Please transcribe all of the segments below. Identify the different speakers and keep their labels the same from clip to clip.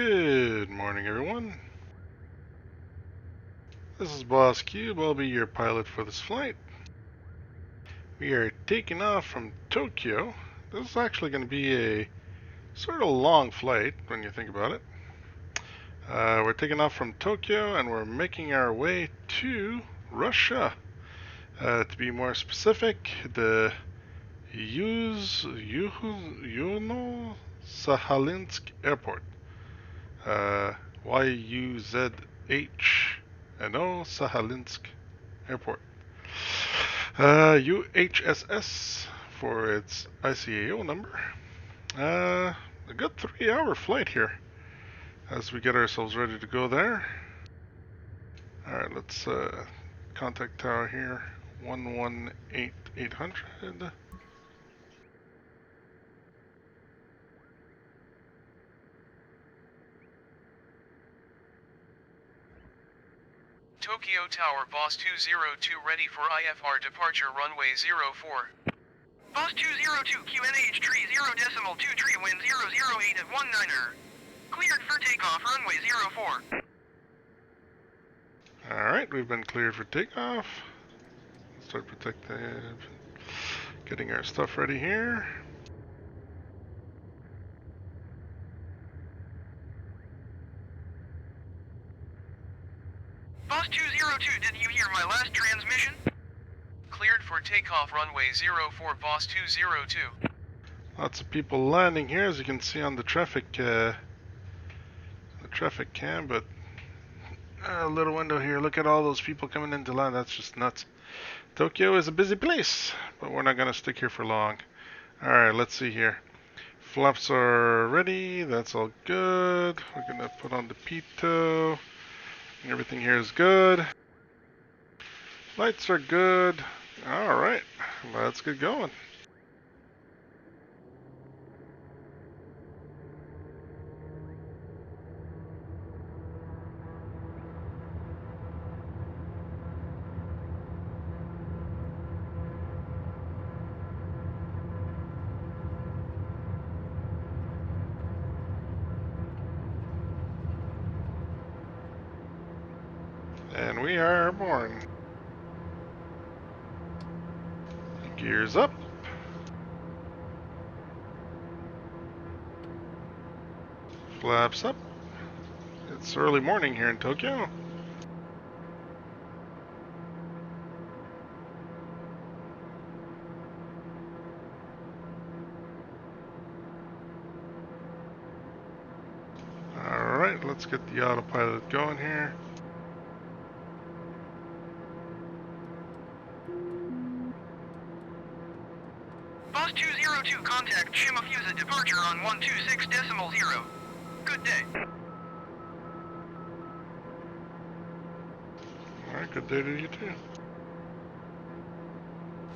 Speaker 1: Good morning, everyone. This is Boss Cube. I'll be your pilot for this flight. We are taking off from Tokyo. This is actually going to be a sort of long flight when you think about it. We're taking off from Tokyo and we're making our way to Russia. To be more specific, the Yuzhna-Sakhalinsk airport. Yuzhno-Sakhalinsk airport. UHSS for its ICAO number. A good 3-hour flight here as we get ourselves ready to go there. Alright, let's contact tower here, 118800.
Speaker 2: Tokyo Tower, Boss 202 ready for IFR departure runway 04. Boss 202 QNH tree 0.23 wind 008 at 19er. Cleared for takeoff runway 04.
Speaker 1: Alright, we've been cleared for takeoff. Let's start getting our stuff ready here.
Speaker 2: Boss 202, did you hear my last transmission? Cleared for takeoff runway 04, Boss 202.
Speaker 1: Lots of people landing here, as you can see on the traffic cam, but a little window here. Look at all those people coming into land. That's just nuts. Tokyo is a busy place, but we're not going to stick here for long. Alright, let's see here. Flaps are ready. That's all good. We're going to put on the pitot. Everything here is good. Lights are good. Alright, let's get going. And we are born. Gears up. Flaps up. It's early morning here in Tokyo. Alright, let's get the autopilot going here.
Speaker 2: Boss 202, contact Shimafuse departure on 126.0. Good day.
Speaker 1: Alright, good day to you too.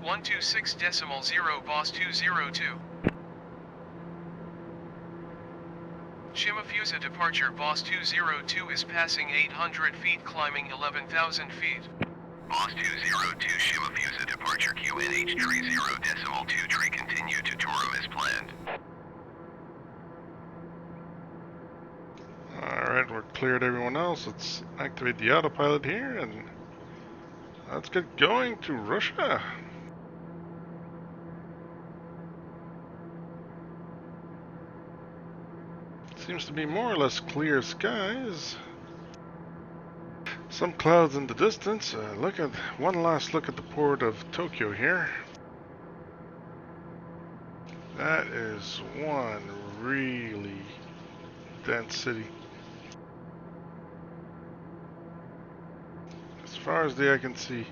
Speaker 2: 126.0, Boss 202. Shimafuse departure, Boss 202 is passing 800 feet, climbing 11,000 feet. Boss 202, Shimafuse departure, QNH tree 0.2 tree, continue to Toro as planned.
Speaker 1: Alright, we're cleared everyone else. Let's activate the autopilot here and let's get going to Russia. Seems to be more or less clear skies. Some clouds in the distance. Look at one last look at the port of Tokyo here. That is one really dense city. As far as the eye can see.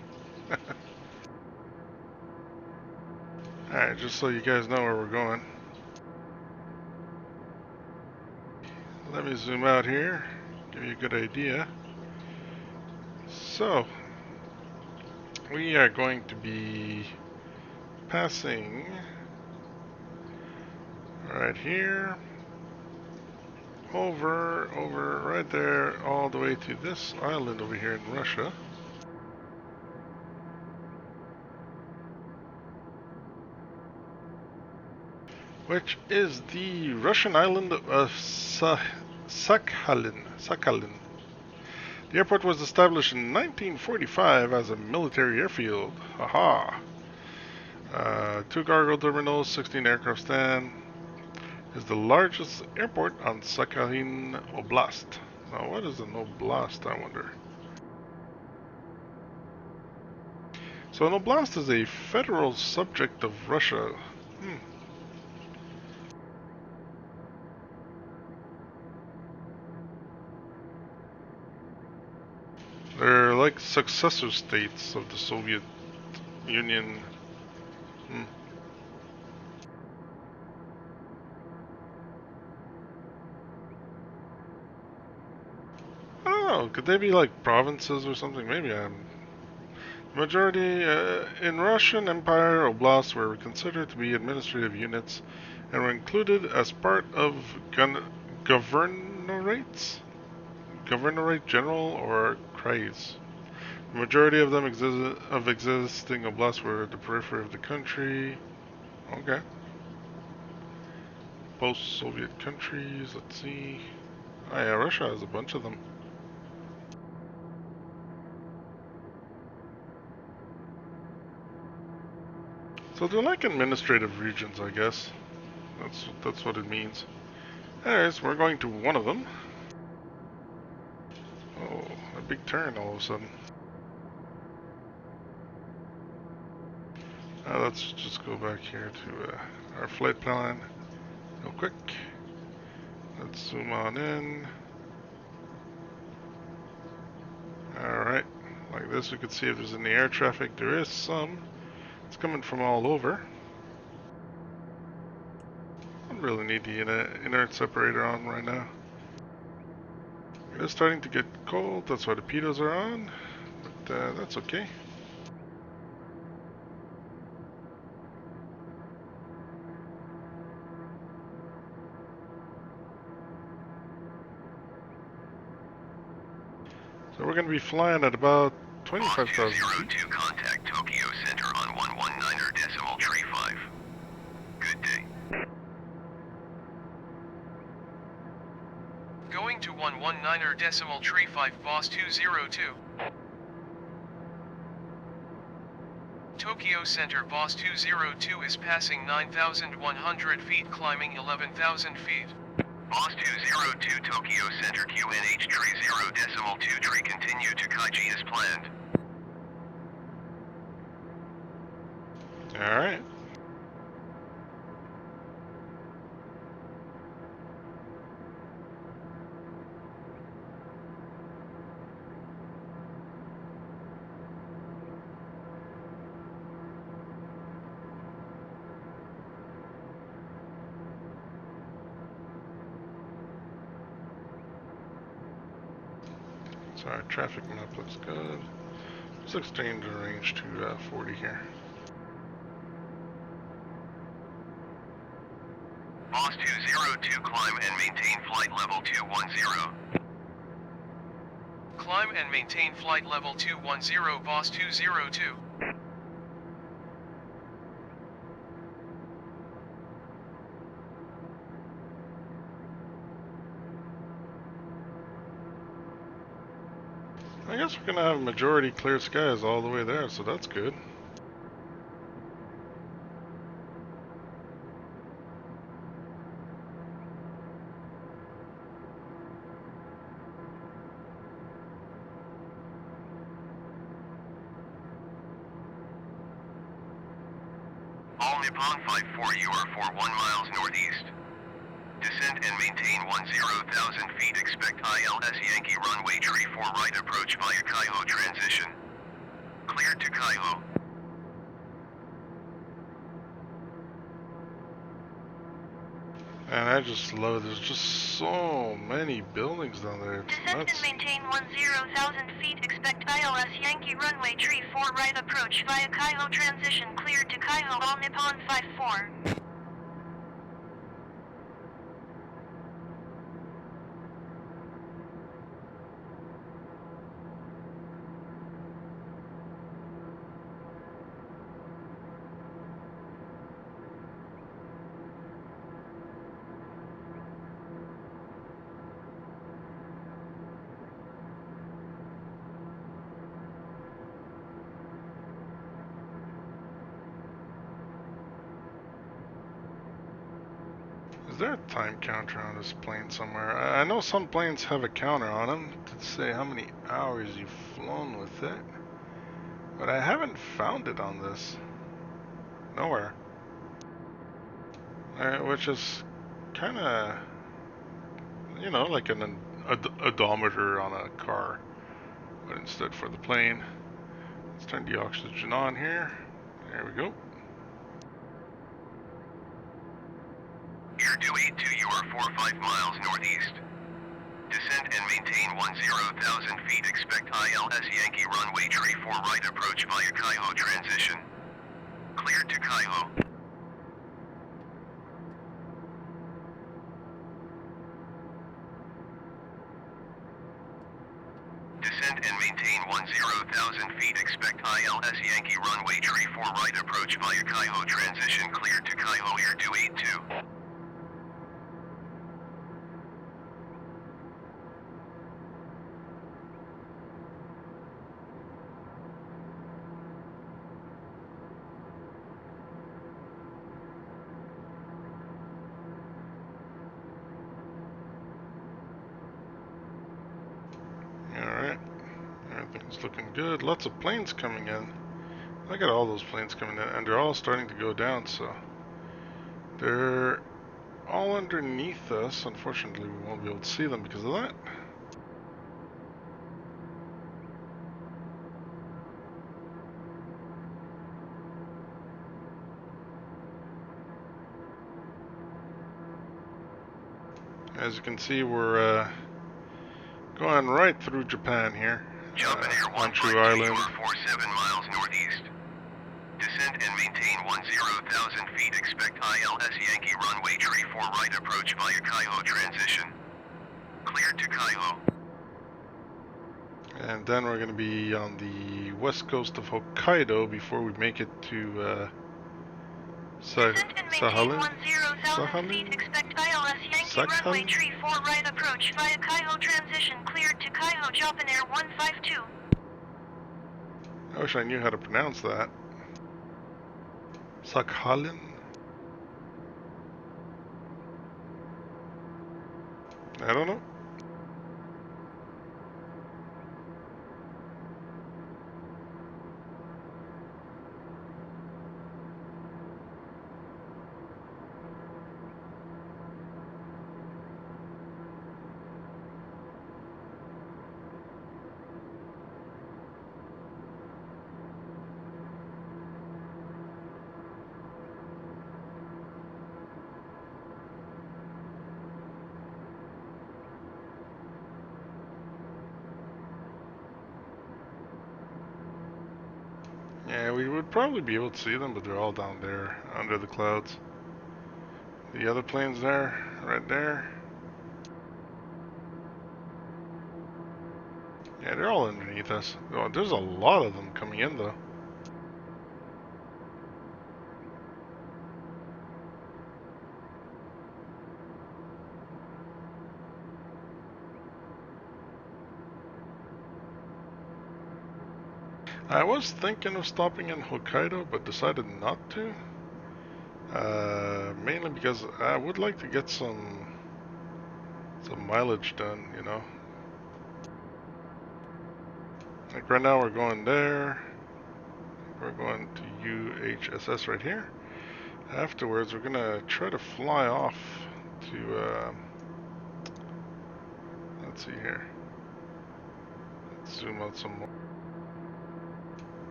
Speaker 1: Alright, just so you guys know where we're going. Let me zoom out here, give you a good idea. So, we are going to be passing right here, over right there, all the way to this island over here in Russia. Which is the Russian island of Yuzhna-Sakhalin. The airport was established in 1945 as a military airfield. Haha. 2 cargo terminals, 16 aircraft stand. Is the largest airport on Sakhalin Oblast. Now, what is an oblast, I wonder? So an oblast is a federal subject of Russia. They're like successor states of the Soviet Union. I don't know, could they be like provinces or something? Maybe I'm... Majority in Russian Empire, oblasts were considered to be administrative units and were included as part of governorates? Governorate General or Kreis. The majority of them existing oblasts were at the periphery of the country. Okay. Post-Soviet countries, let's see. Oh yeah, Russia has a bunch of them. So they're like administrative regions, I guess. That's what it means. Anyways, we're going to one of them. Oh, a big turn all of a sudden. Let's just go back here to our flight plan real quick. Let's zoom on in. Alright, like this we can see if there's any air traffic. There is some. It's coming from all over. I don't really need the inert separator on right now. It is starting to get cold, that's why the pitos are on, but that's okay. So we're going to be flying at about 25,000 feet.
Speaker 2: 202 contact Tokyo Center on 119.35. Good day. Going to 119.35, boss 202. Tokyo Center, boss 202 is passing 9,100 feet, climbing 11,000 feet. Boss 202 Tokyo Center QNH tree 0.2 tree continue to Kaiji as planned.
Speaker 1: Alright. So our traffic map looks good. Let's extend the range to 40 here.
Speaker 2: Boss 202 climb and maintain flight level 210. Climb and maintain flight level 210, boss 202.
Speaker 1: I guess we're gonna have majority clear skies all the way there, so that's good.
Speaker 2: All Nippon 54, you are for 1 miles northeast. Descend and maintain 10,000 feet, expect ILS Yankee runway tree 4 right approach via Kaiho transition. Cleared to Kaiho.
Speaker 1: And I just love it. There's just so many buildings down there. It's
Speaker 3: Descend
Speaker 1: nuts.
Speaker 3: and maintain 10,000 feet, expect ILS Yankee runway tree 4 right approach via Kaiho transition, cleared to Kaiho, all Nippon 54.
Speaker 1: there a time counter on this plane somewhere? I know some planes have a counter on them to say how many hours you've flown with it, but I haven't found it on this. Nowhere. Which is kind of, you know, like an odometer on a car, but instead for the plane. Let's turn the oxygen on here. There we go.
Speaker 2: Air 282, you are 45 miles northeast. Descend and maintain 10,000 feet. Expect ILS Yankee runway tree 4 right approach via Kaiho transition. Cleared to Kaiho. Descend and maintain 10,000 feet. Expect ILS Yankee runway tree 4 right approach via Kaiho transition. Cleared to Kaiho Air 282.
Speaker 1: Alright. Everything's looking good. Lots of planes coming in. Look at all those planes coming in, and they're all starting to go down, so they're all underneath us. Unfortunately, we won't be able to see them because of that. As you can see, we're going right through Japan here.
Speaker 2: Jump in Air
Speaker 1: Honshu
Speaker 2: 152,
Speaker 1: Island.
Speaker 2: 47 miles northeast. Descend and maintain 10,000 feet. Expect ILS Yankee runway tree 4 right approach via Kaiho transition. Cleared to Kaiho.
Speaker 1: And then we're going to be on the west coast of Hokkaido before we make it to
Speaker 3: Descend and maintain 10,000
Speaker 1: Sakhalin?
Speaker 3: feet. Expect ILS Yankee
Speaker 1: Sakhalin?
Speaker 3: runway tree 4 right approach via Kaiho transition. Cleared to Kaiho Japan Air 152.
Speaker 1: I wish I knew how to pronounce that. Sakhalin? I don't know. Yeah, we would probably be able to see them, but they're all down there, under the clouds. The other planes there, right there. Yeah, they're all underneath us. Oh, there's a lot of them coming in, though. I was thinking of stopping in Hokkaido, but decided not to. Mainly because I would like to get some mileage done, you know. Like right now we're going there. We're going to UHSS right here. Afterwards we're gonna try to fly off to let's see here. Let's zoom out some more.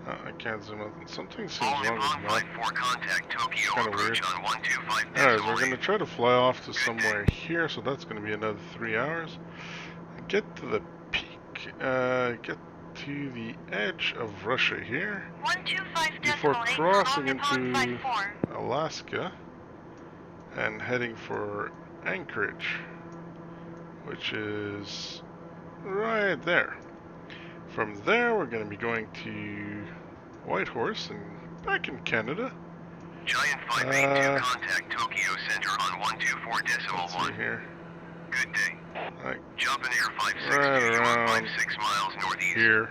Speaker 1: I can't zoom out. Something seems
Speaker 2: All
Speaker 1: wrong with
Speaker 2: Nippon
Speaker 1: the
Speaker 2: Flight
Speaker 1: map.
Speaker 2: 4 contact Tokyo
Speaker 1: Kinda
Speaker 2: approach
Speaker 1: weird.
Speaker 2: on 125
Speaker 1: Alright, we're
Speaker 2: decimal
Speaker 1: gonna
Speaker 2: 8.
Speaker 1: try to fly off to somewhere here, so that's gonna be another 3 hours. Get to the peak, get to the edge of Russia here
Speaker 3: 125
Speaker 1: before
Speaker 3: decimal 8 for
Speaker 1: crossing
Speaker 3: All Nippon
Speaker 1: into
Speaker 3: 54.
Speaker 1: Alaska and heading for Anchorage, which is right there. From there, we're going to be going to Whitehorse and back in Canada.
Speaker 2: Giant 582 contact Tokyo Center on 124 decimal
Speaker 1: Let's see
Speaker 2: 1.
Speaker 1: here.
Speaker 2: Good day.
Speaker 1: Like
Speaker 2: Jump in Air 562,
Speaker 1: right
Speaker 2: you are
Speaker 1: around
Speaker 2: 56 miles northeast.
Speaker 1: here.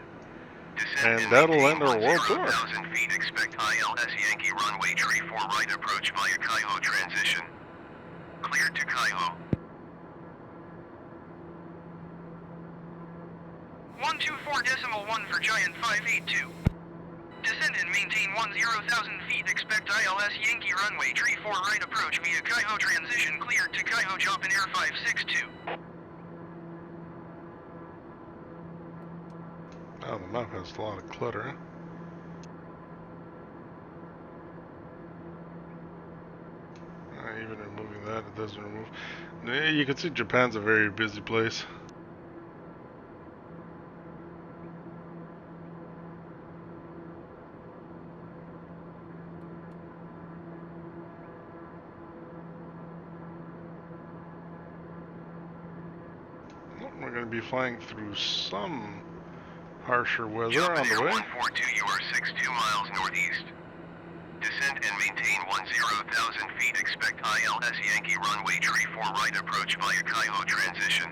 Speaker 2: Descend
Speaker 1: And that'll
Speaker 2: maintain
Speaker 1: end our world tour.
Speaker 2: 10,000 feet. Expect ILS Yankee runway tree 4 right approach via Kaiho transition. Cleared to Kaiho. 124.1 for Giant 582. Descend and maintain 10,000 feet. Expect ILS Yankee runway tree 4 right approach via Kaiho transition cleared to Kaiho Japan Air 562.
Speaker 1: Oh, the map has a lot of clutter. Even removing that, it doesn't remove. You can see Japan's a very busy place. We're going to be flying through some harsher weather on the way.
Speaker 2: 142, you are 62 miles northeast. Descend and maintain 10,000 feet. Expect ILS Yankee runway tree 4 right approach via Kaiho transition.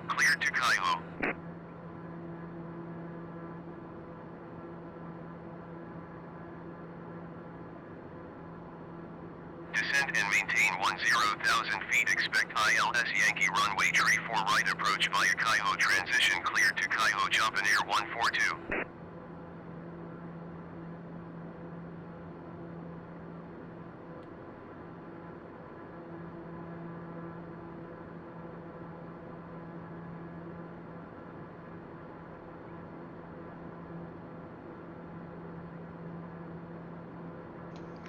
Speaker 2: Cleared to Kaiho. Descend and maintain 10,000 feet. Expect ILS Yankee runway tree 4 right approach via Kaiho transition cleared to Kaiho Japan Air 142.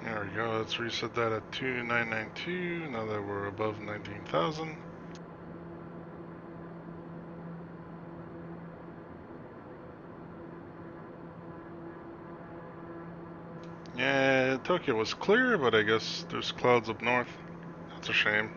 Speaker 1: There we go, let's reset that at 2992, now that we're above 19,000. Yeah, Tokyo was clear, but I guess there's clouds up north. That's a shame.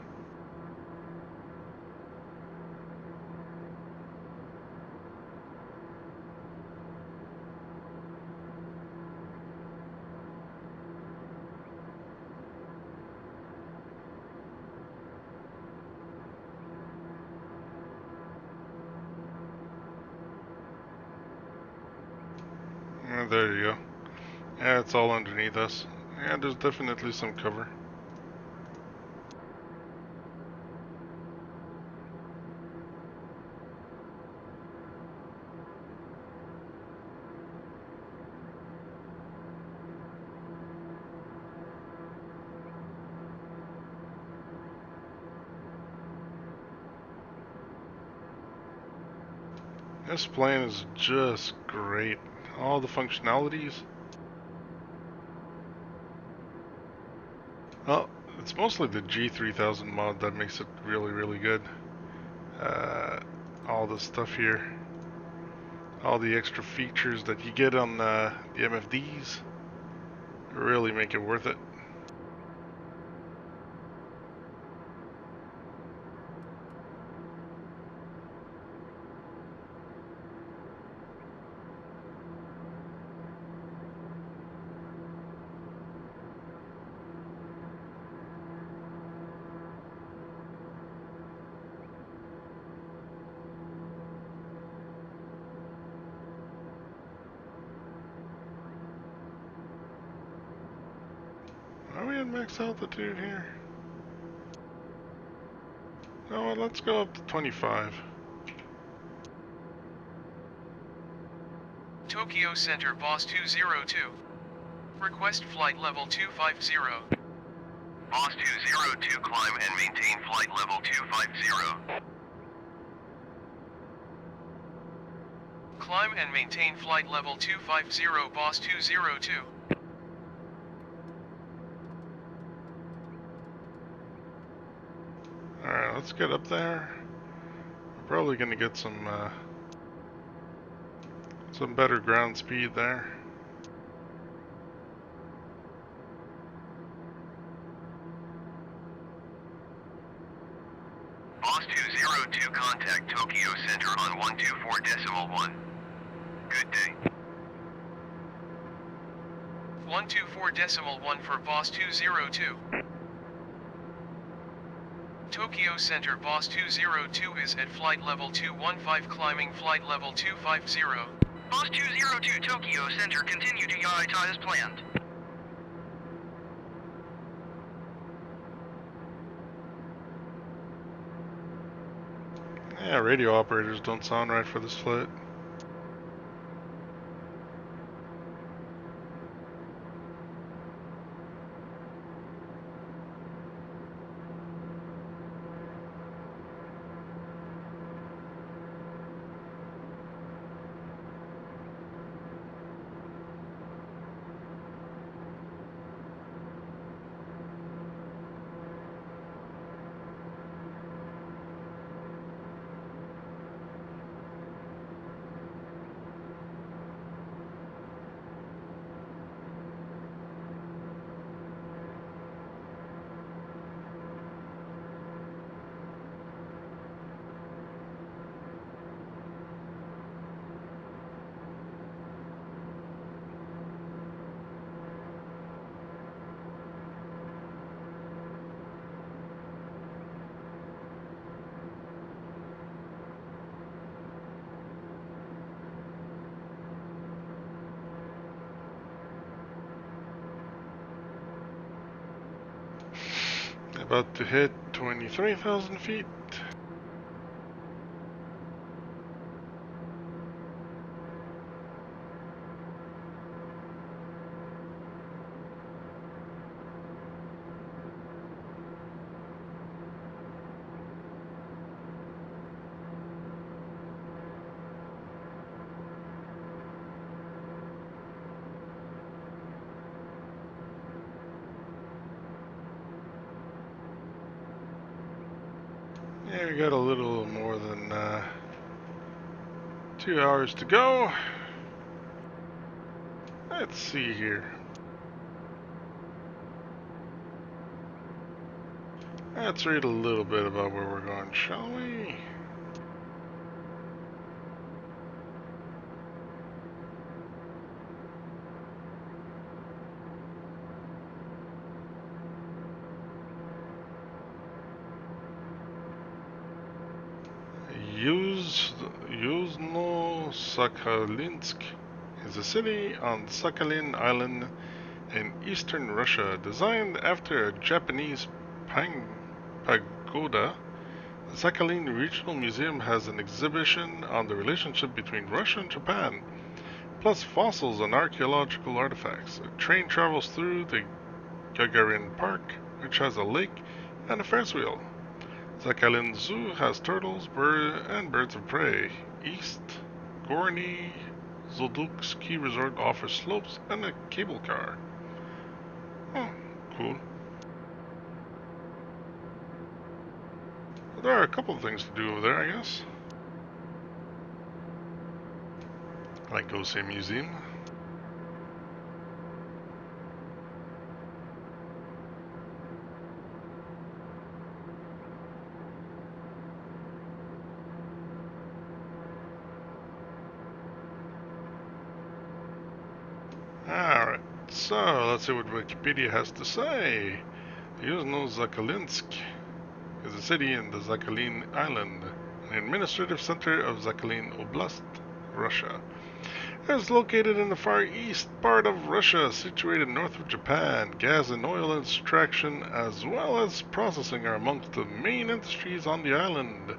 Speaker 1: There you go. Yeah, it's all underneath us. Yeah, there's definitely some cover. This plane is just great. All the functionalities. Well, it's mostly the G3000 mod that makes it really, really good. All the stuff here. All the extra features that you get on the MFDs really make it worth it. Are we at max altitude here? No, let's go up to 25.
Speaker 2: Tokyo Center Boss 202. Request flight level 250. Boss 202 climb and maintain flight level 250. Climb and maintain flight level 250 Boss 202.
Speaker 1: Alright, let's get up there. We're probably gonna get some better ground speed there.
Speaker 2: Boss 202 contact Tokyo Center on 124.1. Good day. 124.1 for Boss 202. Tokyo Center Boss 202 is at flight level 215 climbing flight level 250. Boss 202 Tokyo Center continue to Yaita as planned.
Speaker 1: Yeah, radio operators don't sound right for this flight. About to hit 23,000 feet. Yeah, we got a little more than 2 hours to go. Let's see here. Let's read a little bit about where we're going, shall we? Yuzhna-Sakhalinsk is a city on Sakhalin Island in eastern Russia, designed after a Japanese pagoda. The Sakhalin Regional Museum has an exhibition on the relationship between Russia and Japan, plus fossils and archaeological artifacts. A train travels through the Gagarin Park, which has a lake and a Ferris wheel. Sakhalin Zoo has turtles, and birds of prey. East Gorny Zolduk Ski Resort offers slopes and a cable car. Oh, cool. Well, there are a couple of things to do over there, I guess. Like go see a museum. Alright, so let's see what Wikipedia has to say. Yuzhno-Sakhalinsk is a city in the Sakhalin Island, an administrative center of Sakhalin Oblast, Russia. It is located in the far east part of Russia, situated north of Japan. Gas and oil extraction as well as processing are amongst the main industries on the island.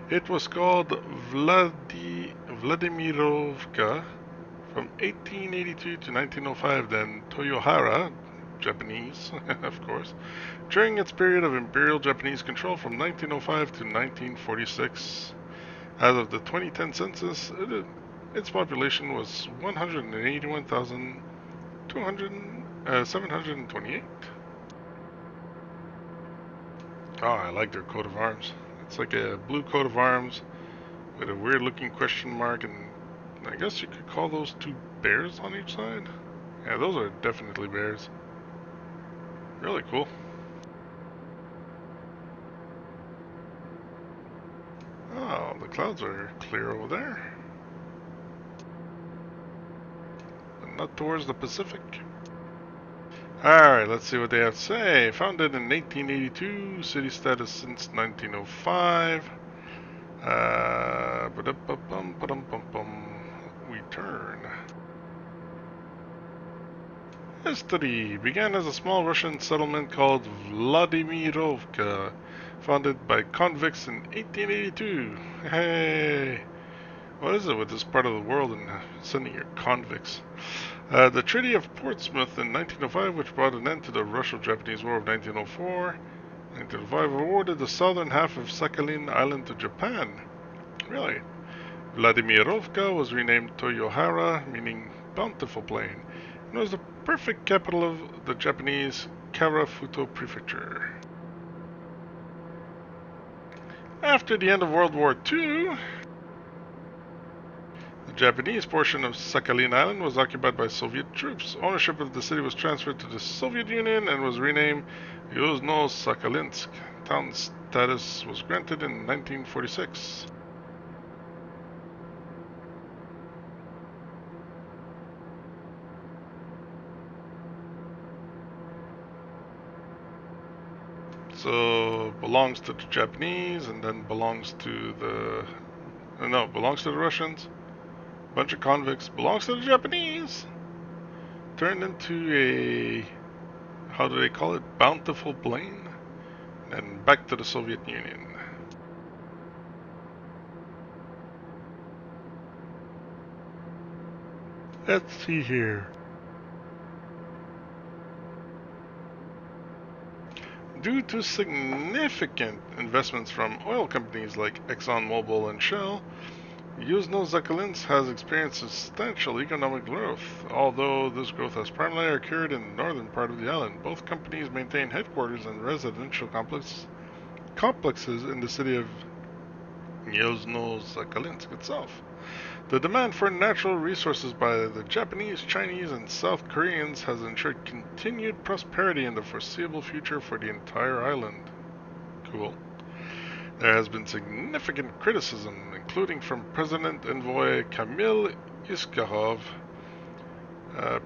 Speaker 1: It was called Vladimirovka from 1882 to 1905, then Toyohara, Japanese, of course, during its period of Imperial Japanese control from 1905 to 1946. As of the 2010 census, its population was 181,728. Oh, I like their coat of arms. It's like a blue coat of arms with a weird looking question mark, and I guess you could call those two bears on each side. Yeah, those are definitely bears. Really cool. Oh, the clouds are clear over there. But not towards the Pacific. Alright, let's see what they have to say. Founded in 1882, city status since 1905. We turn. History began as a small Russian settlement called Vladimirovka, founded by convicts in 1882. Hey! What is it with this part of the world and sending your convicts? The Treaty of Portsmouth in 1905, which brought an end to the Russo-Japanese War of 1904. 1905 awarded the southern half of Sakhalin Island to Japan. Really? Vladimirovka was renamed Toyohara, meaning bountiful plain, and was the perfect capital of the Japanese Karafuto Prefecture. After the end of World War II, the Japanese portion of Sakhalin Island was occupied by Soviet troops. Ownership of the city was transferred to the Soviet Union and was renamed Yuzhna-Sakhalinsk. Town status was granted in 1946. So belongs to the Japanese, and then belongs to the belongs to the Russians. Bunch of convicts, belongs to the Japanese. Turned into a, how do they call it, bountiful plain, and back to the Soviet Union. Let's see here. Due to significant investments from oil companies like ExxonMobil and Shell, Yuzhna-Sakhalinsk has experienced substantial economic growth. Although this growth has primarily occurred in the northern part of the island, both companies maintain headquarters and residential complexes in the city of Yuzhna-Sakhalinsk itself. The demand for natural resources by the Japanese, Chinese, and South Koreans has ensured continued prosperity in the foreseeable future for the entire island. Cool. There has been significant criticism, including from President Envoy Kamil Iskarov,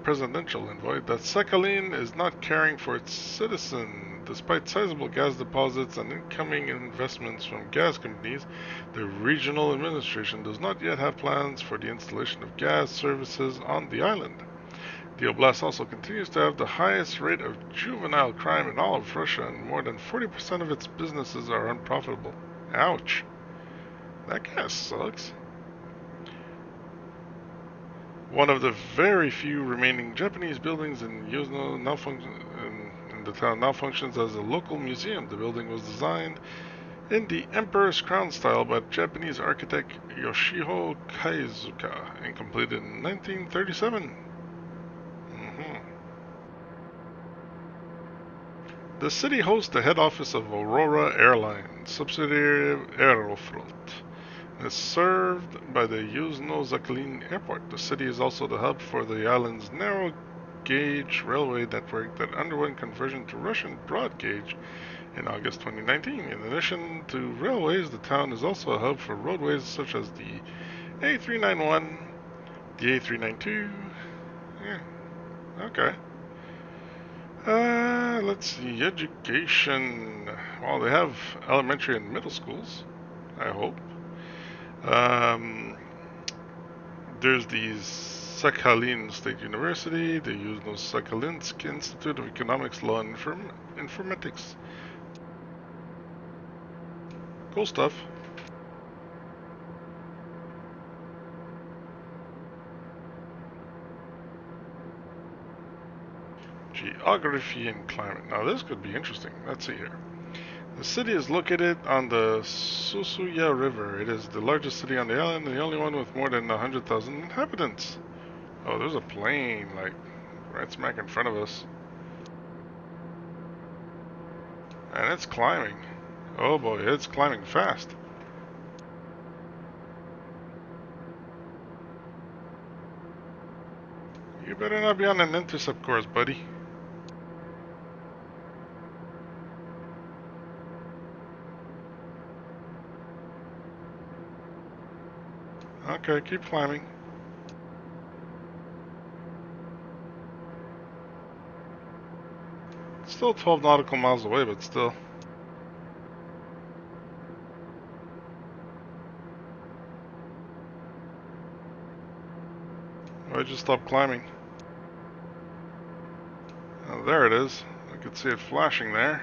Speaker 1: presidential envoy, that Sakhalin is not caring for its citizens. Despite sizable gas deposits and incoming investments from gas companies, the regional administration does not yet have plans for the installation of gas services on the island. The oblast also continues to have the highest rate of juvenile crime in all of Russia, and more than 40% of its businesses are unprofitable. Ouch. That kind of sucks. One of the very few remaining Japanese buildings in Yuzhno in the town now functions as a local museum. The building was designed in the Emperor's Crown style by Japanese architect Yoshihiro Kaizuka and completed in 1937. The city hosts the head office of Aurora Airlines, subsidiary of Aeroflot, and is served by the Yuzhno-Sakhalin Airport. The city is also the hub for the island's narrow-gauge railway network that underwent conversion to Russian broad gauge in August 2019. In addition to railways, the town is also a hub for roadways such as the A391, the A392. Yeah, okay. Let's see, education. Well, they have elementary and middle schools, I hope. There's the Sakhalin State University, the Yuzhno-Sakhalinsk Institute of Economics, Law, and Informatics. Cool stuff. Geography and climate. Now this could be interesting. Let's see here. The city is located on the Susuya River. It is the largest city on the island and the only one with more than 100,000 inhabitants. Oh, there's a plane, like, right smack in front of us. And it's climbing. Oh boy, it's climbing fast. You better not be on an intercept course, buddy. Okay, keep climbing. Still 12 nautical miles away, but still. I just stopped climbing. there it is. I could see it flashing there.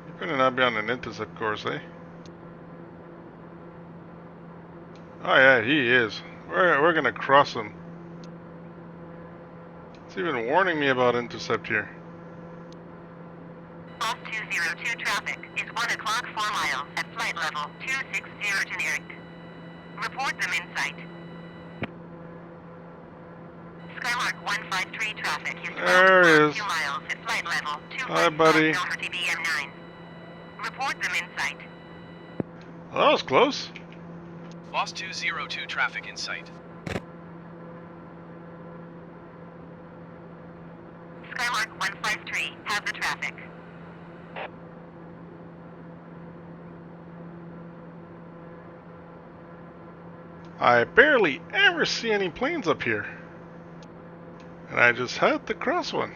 Speaker 1: You better not be on an intercept course, eh? Oh yeah, he is. We're gonna cross him. It's even warning me about intercept here.
Speaker 3: Bus 202 traffic is 1 o'clock 4 miles at flight level 260 generic. Report them in sight. Skymark 153 traffic is 12
Speaker 1: There
Speaker 3: o'clock 2 miles at flight level 255
Speaker 1: Hi, buddy.
Speaker 3: TBM9. Report them in sight.
Speaker 1: Well, that was close.
Speaker 4: Boss 202 traffic in sight.
Speaker 3: Skymark 153 have the traffic.
Speaker 1: I barely ever see any planes up here. And I just had to cross one.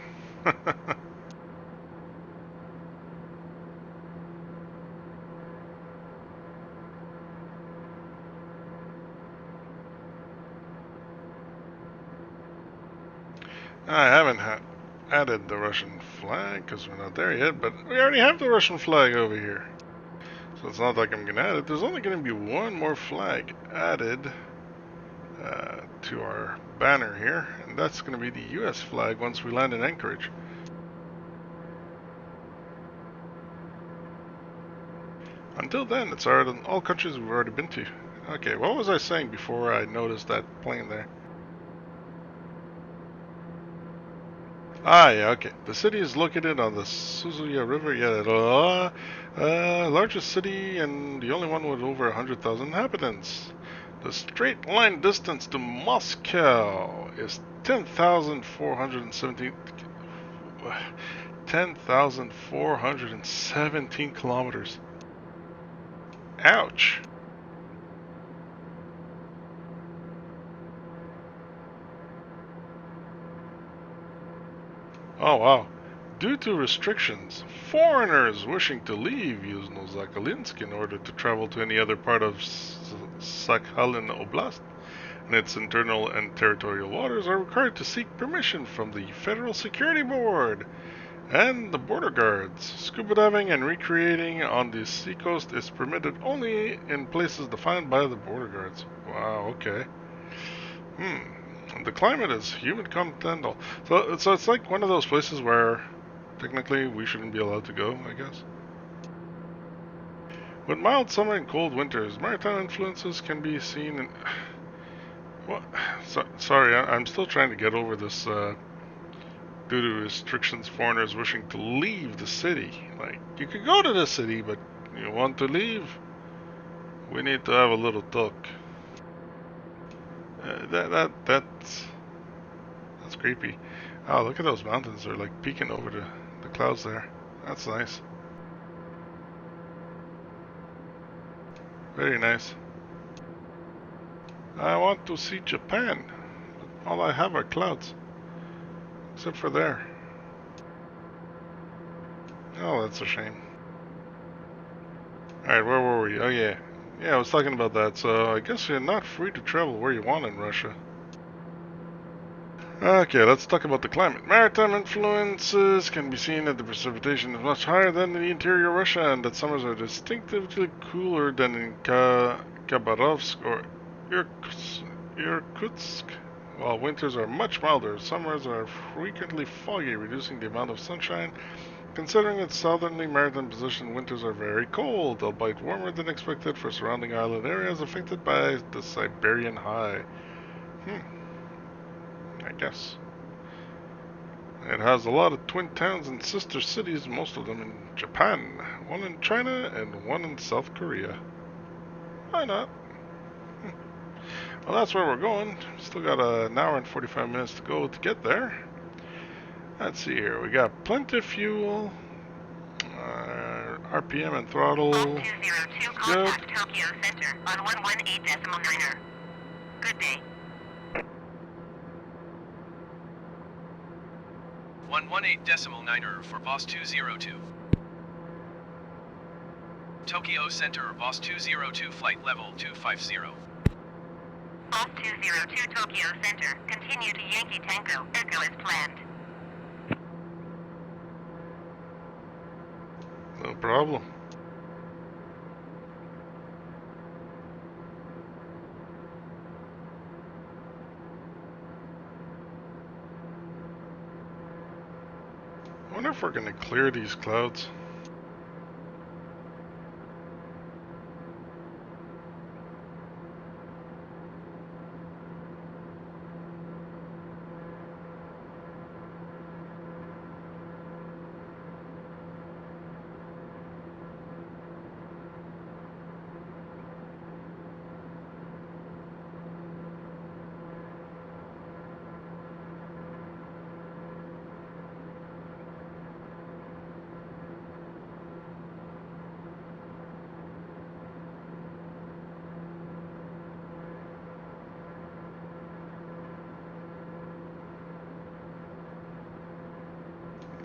Speaker 1: I haven't added the Russian flag because we're not there yet, but we already have the Russian flag over here. So it's not like I'm going to add it. There's only going to be one more flag added to our banner here, and that's going to be the US flag once we land in Anchorage. Until then, it's all countries we've already been to. Okay, what was I saying before I noticed that plane there? Ah, yeah, okay. The city is located on the Suzuya River, largest city and the only one with over 100,000 inhabitants. The straight line distance to Moscow is 10,417 kilometers. Ouch. Oh wow. Due to restrictions, foreigners wishing to leave Yuzhna-Sakhalinsk in order to travel to any other part of Sakhalin Oblast and its internal and territorial waters are required to seek permission from the Federal Security Board and the border guards. Scuba diving and recreating on the seacoast is permitted only in places defined by the border guards. Wow, okay. The climate is humid continental. So it's like one of those places where technically we shouldn't be allowed to go, I guess. With mild summer and cold winters, maritime influences can be seen in... What? Sorry, I'm still trying to get over this, due to restrictions, foreigners wishing to leave the city. Like, you could go to the city, but you want to leave? We need to have a little talk. That's creepy. Oh, look at those mountains. They're like peeking over the clouds there. That's nice. Very nice. I want to see Japan. All I have are clouds. Except for there. Oh, that's a shame. Alright, where were we? Oh yeah. Yeah, I was talking about that. So I guess you're not free to travel where you want in Russia. Okay, let's talk about the climate. Maritime influences can be seen that the precipitation is much higher than in the interior Russia and that summers are distinctively cooler than in Khabarovsk or Irkutsk, while winters are much milder. Summers are frequently foggy, reducing the amount of sunshine. Considering its southerly maritime position, winters are very cold, albeit warmer than expected for surrounding island areas affected by the Siberian high. I guess. It has a lot of twin towns and sister cities, most of them in Japan, one in China and one in South Korea. Why not? Well, that's where we're going. Still got an hour and 45 minutes to go to get there. Let's see here. We got plenty of fuel. RPM and throttle.
Speaker 3: 202 contact Tokyo Center on 118.9er. Good day.
Speaker 4: 118.9er for Boss 202. Tokyo Center, Boss 202, flight level 250.
Speaker 3: Boss 202 Tokyo Center, continue to Yankee Tango, Echo as planned.
Speaker 1: No problem. I wonder if we're going to clear these clouds.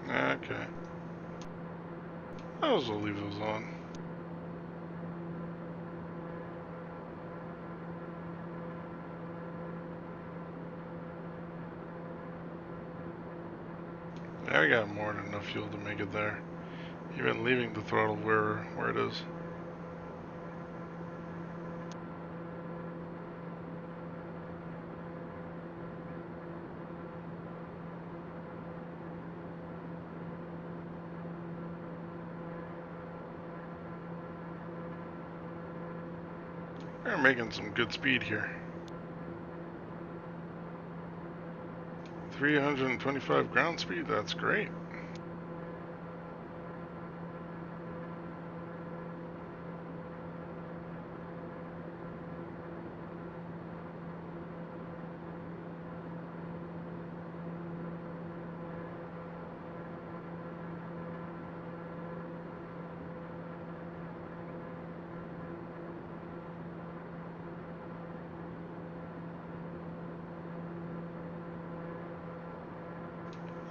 Speaker 1: Okay. I'll just leave those on. Yeah, I got more than enough fuel to make it there. Even leaving the throttle where it is. We're making some good speed here. 325 ground speed, that's great.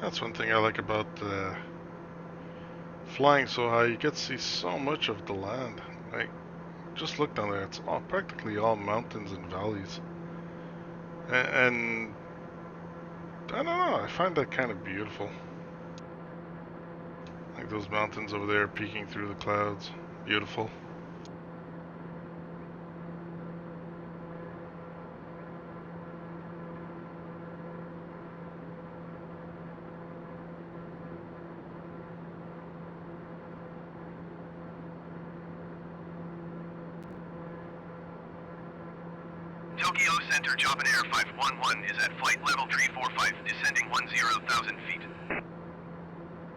Speaker 1: That's one thing I like about flying so high. You get to see so much of the land. Like, just look down there. It's all practically all mountains and valleys. And I don't know. I find that kind of beautiful. Like those mountains over there peeking through the clouds. Beautiful.
Speaker 2: Tokyo Center, Japan Air 511 is at flight level 345, descending 10,000 feet.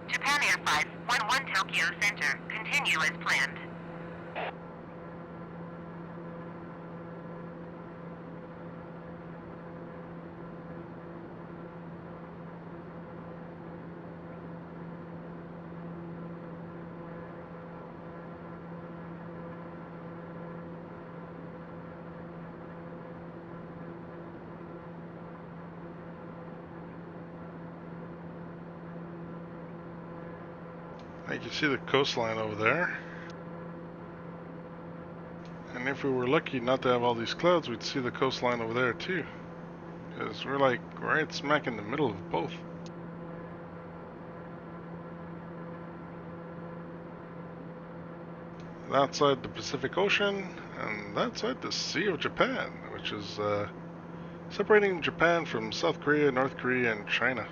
Speaker 3: Japan Air 511 Tokyo Center, continue as planned.
Speaker 1: You can see the coastline over there. And if we were lucky not to have all these clouds, we'd see the coastline over there too. Because we're like right smack in the middle of both. That side the Pacific Ocean, and that side the Sea of Japan, which is separating Japan from South Korea, North Korea, and China.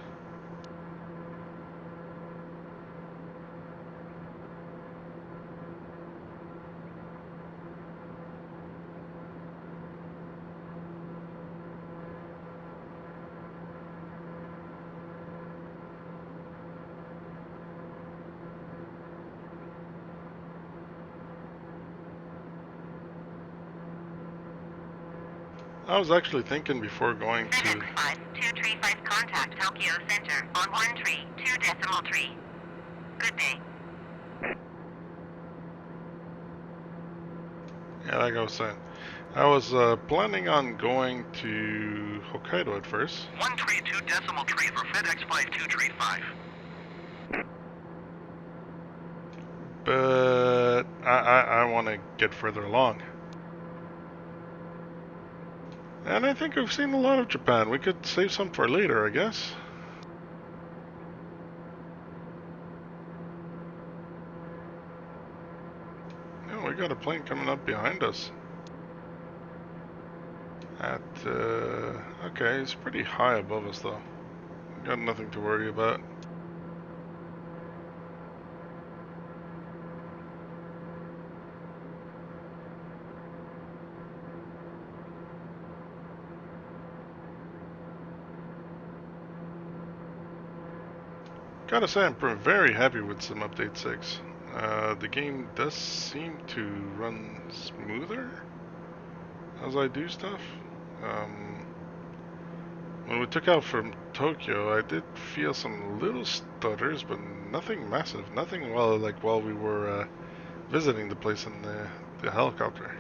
Speaker 1: I was actually thinking before going to...
Speaker 3: FedEx 5235 contact Tokyo Center on 132.3. Good day.
Speaker 1: Yeah, like I was saying. I was planning on going to Hokkaido at first.
Speaker 2: 132.3 for FedEx 5235.
Speaker 1: but I want to get further along. And I think we've seen a lot of Japan. We could save some for later, I guess. Oh, we got a plane coming up behind us. Okay, it's pretty high above us though. Got nothing to worry about. Gotta say, I'm very happy with some update 6. The game does seem to run smoother as I do stuff. When we took out from Tokyo, I did feel some little stutters, but nothing massive. Nothing while we were visiting the place in the helicopter.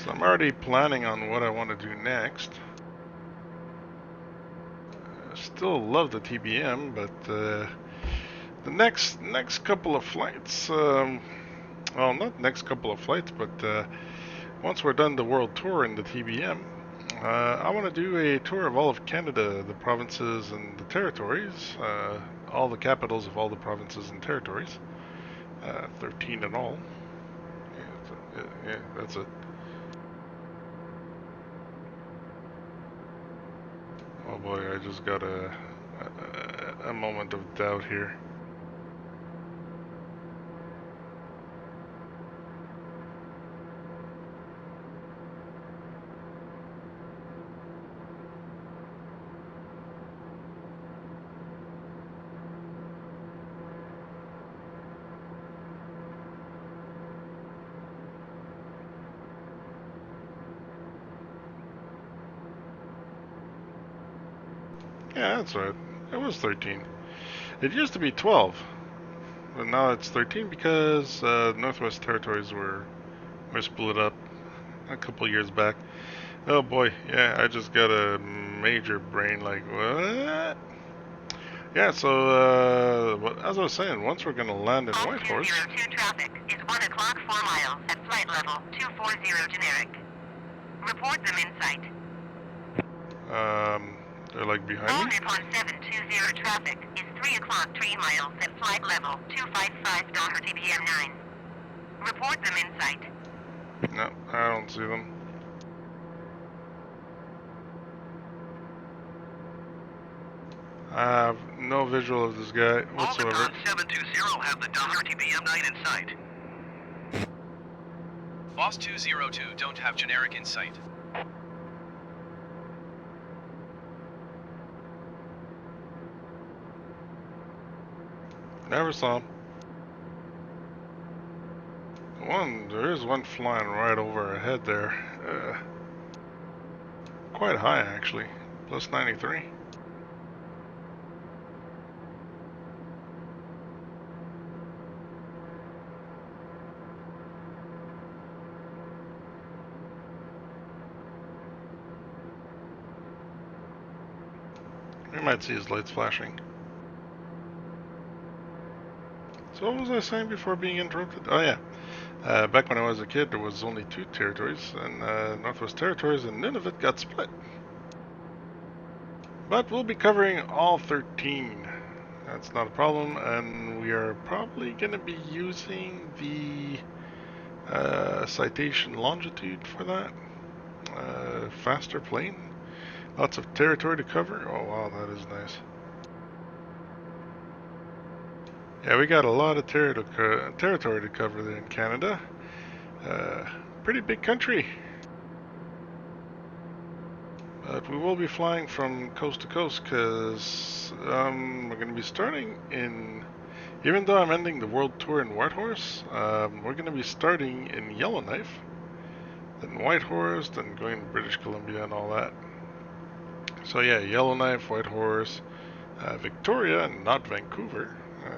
Speaker 1: So I'm already planning on what I want to do next. Still love the TBM, but the next couple of flights, well, not next couple of flights, but once we're done the world tour in the TBM, I want to do a tour of all of Canada, the provinces and the territories, all the capitals of all the provinces and territories, 13 in all. Yeah, that's it. Oh boy, I just got a moment of doubt here. Yeah, that's right. It was 13. It used to be 12, but now it's 13 because Northwest Territories were split up a couple years back. Oh boy, yeah, I just got a major brain like, what? Yeah, so as I was saying, once we're gonna land in Whitehorse.
Speaker 3: 202 traffic is 1 o'clock 4 miles at flight level 240 generic. Report them in sight.
Speaker 1: They're like behind
Speaker 3: All
Speaker 1: me.
Speaker 3: Nippon 720 traffic is 3 o'clock 3 miles at flight level 255 TBM 9. Report them in sight.
Speaker 1: No, I don't see them. I have no visual of this guy whatsoever.
Speaker 2: All Nippon 720 have the TBM 9 in sight.
Speaker 4: Boss 202 don't have generic in sight.
Speaker 1: Never saw him. There is one flying right over our head there. Quite high actually, plus 93. We might see his lights flashing. So what was I saying before being interrupted? Oh yeah, back when I was a kid there was only 2 territories, and Northwest Territories, and none of it got split. But we'll be covering all 13. That's not a problem, and we are probably going to be using the citation longitude for that. Faster plane. Lots of territory to cover. Oh wow, that is nice. Yeah, we got a lot of territory to cover there in Canada. Pretty big country. But we will be flying from coast to coast because we're going to be starting in Even though I'm ending the world tour in Whitehorse, we're going to be starting in Yellowknife, then Whitehorse, then going to British Columbia and all that. So yeah, Yellowknife, Whitehorse, Victoria, and not Vancouver.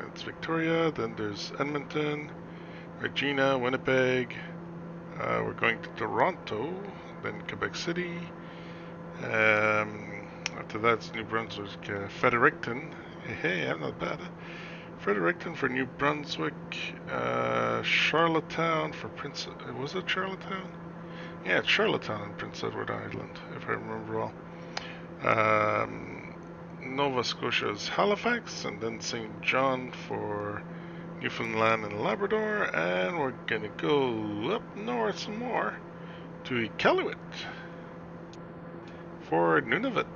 Speaker 1: It's Victoria, then there's Edmonton, Regina, Winnipeg. We're going to Toronto, then Quebec City. After that, it's New Brunswick, Fredericton. Hey, I'm not bad. Fredericton for New Brunswick, Charlottetown for Prince. Was it Charlottetown? Yeah, it's Charlottetown in Prince Edward Island, if I remember well. Nova Scotia's Halifax, and then St. John for Newfoundland and Labrador, and we're gonna go up north some more to Iqaluit for Nunavut.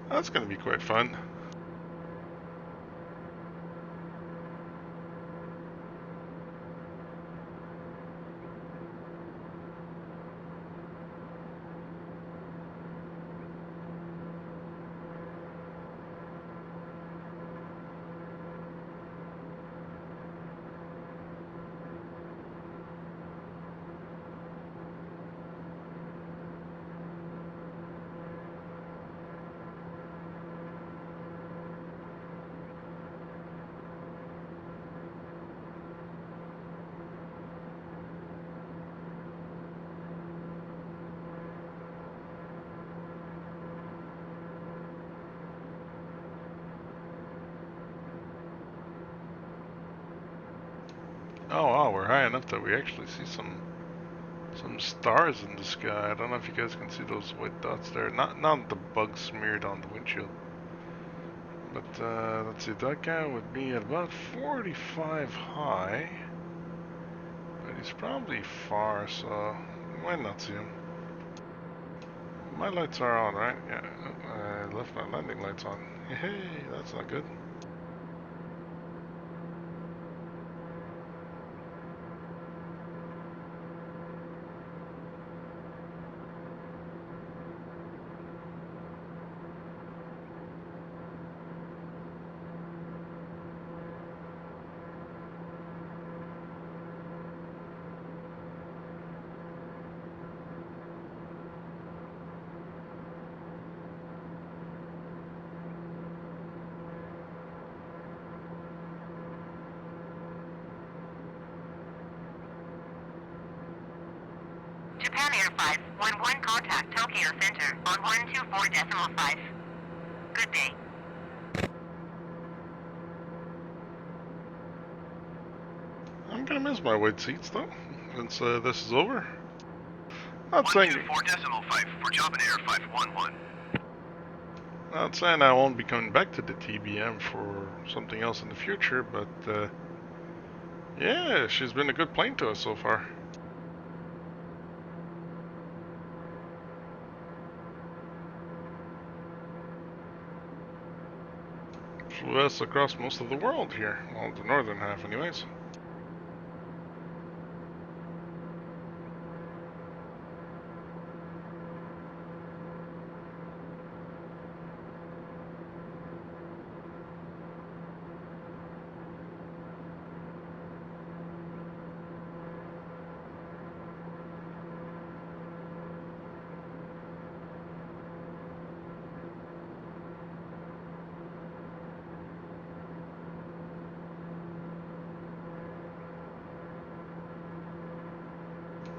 Speaker 1: That's gonna be quite fun. Oh wow, we're high enough that we actually see some stars in the sky. I don't know if you guys can see those white dots there. Not the bugs smeared on the windshield. But let's see, that guy would be at about 45 high. But he's probably far, so you might not see him. My lights are on, right? Yeah, I left my landing lights on. Hey, that's not good.
Speaker 3: Japan Air 511 contact Tokyo Center on 124.5. Good day.
Speaker 1: I'm gonna miss my white seats though, since this is over. Not saying
Speaker 2: 124.5 for Japan Air 511.
Speaker 1: Not saying I won't be coming back to the TBM for something else in the future, but yeah, she's been a good plane to us so far. Flew us across most of the world here, well, the northern half anyways.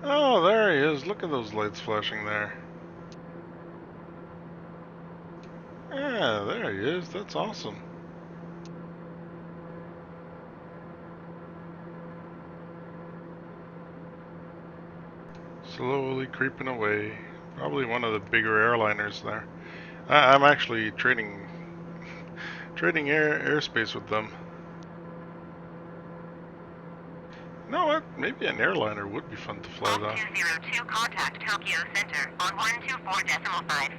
Speaker 1: Oh, there he is. Look at those lights flashing there. Yeah, there he is. That's awesome. Slowly creeping away. Probably one of the bigger airliners there. I'm actually trading airspace with them. You know what? Maybe an airliner would be fun to fly though.
Speaker 3: 202 contact Tokyo Center on 124.5.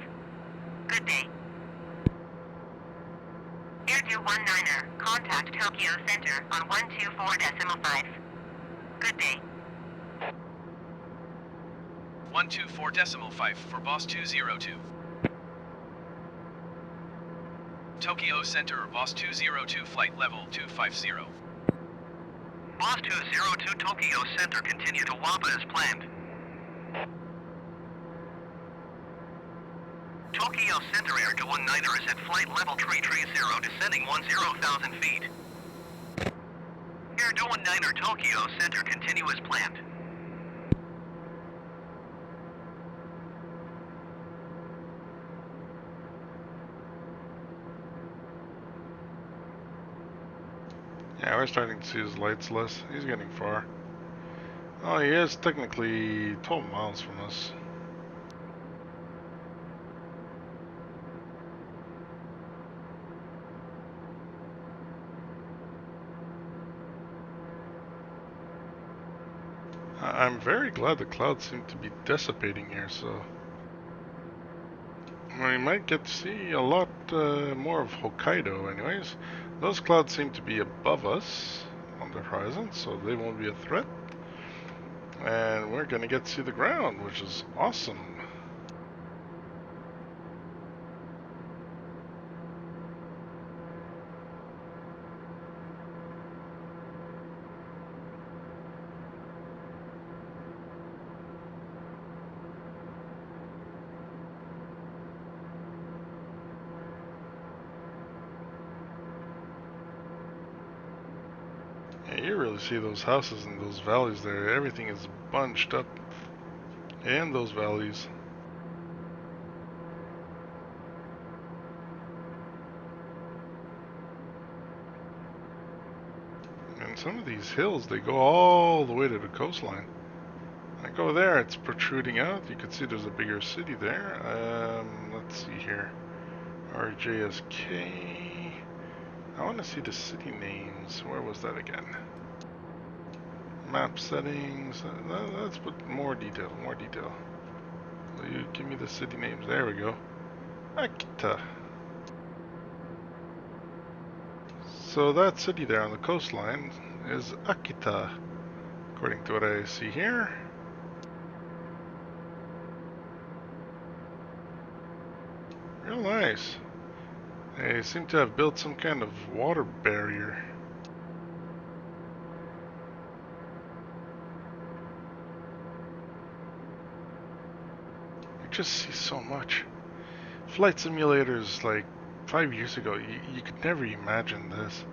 Speaker 3: Good day. Air 219er, contact Tokyo Center on 124.5. Good day.
Speaker 4: 124.5 for Boss 202. Tokyo Center, Boss 202, flight level 250.
Speaker 2: Boss 202 Tokyo Center, continue to WAPA as planned. Tokyo Center Air to 19er is at flight level 330, descending 10,000 feet. Air to 19er Tokyo Center, continue as planned.
Speaker 1: Yeah, we're starting to see his lights less. He's getting far. Oh, he is technically 12 miles from us. I'm very glad the clouds seem to be dissipating here, so we might get to see a lot more of Hokkaido anyways. Those clouds seem to be above us on the horizon, so they won't be a threat. And we're gonna get to see the ground, which is awesome. Yeah, you really see those houses in those valleys there. Everything is bunched up in those valleys. And some of these hills, they go all the way to the coastline. Like over there, it's protruding out. You can see there's a bigger city there. Let's see here. RJSK. I want to see the city names. Where was that again? Map settings. Let's put more detail. More detail. Will you give me the city names? There we go. Akita. So that city there on the coastline is Akita, according to what I see here. Real nice. They seem to have built some kind of water barrier. You just see so much. Flight simulators like 5 years ago, you could never imagine this.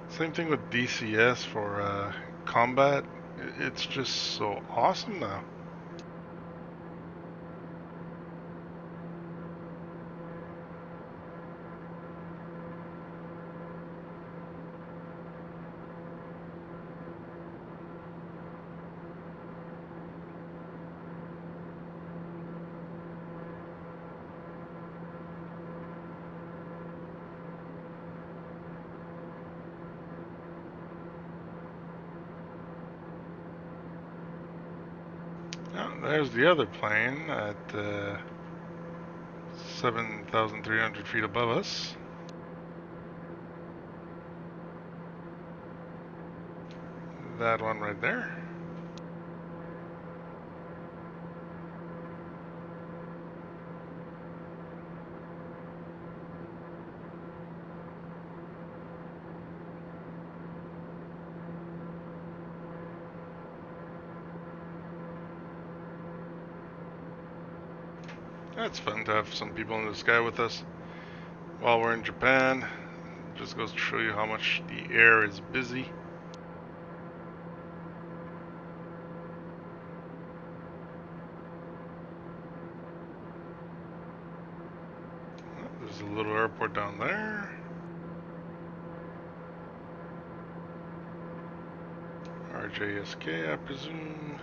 Speaker 1: Same thing with DCS for combat. It's just so awesome now. Oh, there's the other plane at 7,300 feet above us. That one right there. It's fun to have some people in the sky with us while we're in Japan. Just goes to show you how much the air is busy. There's a little airport down there. RJSK, I presume.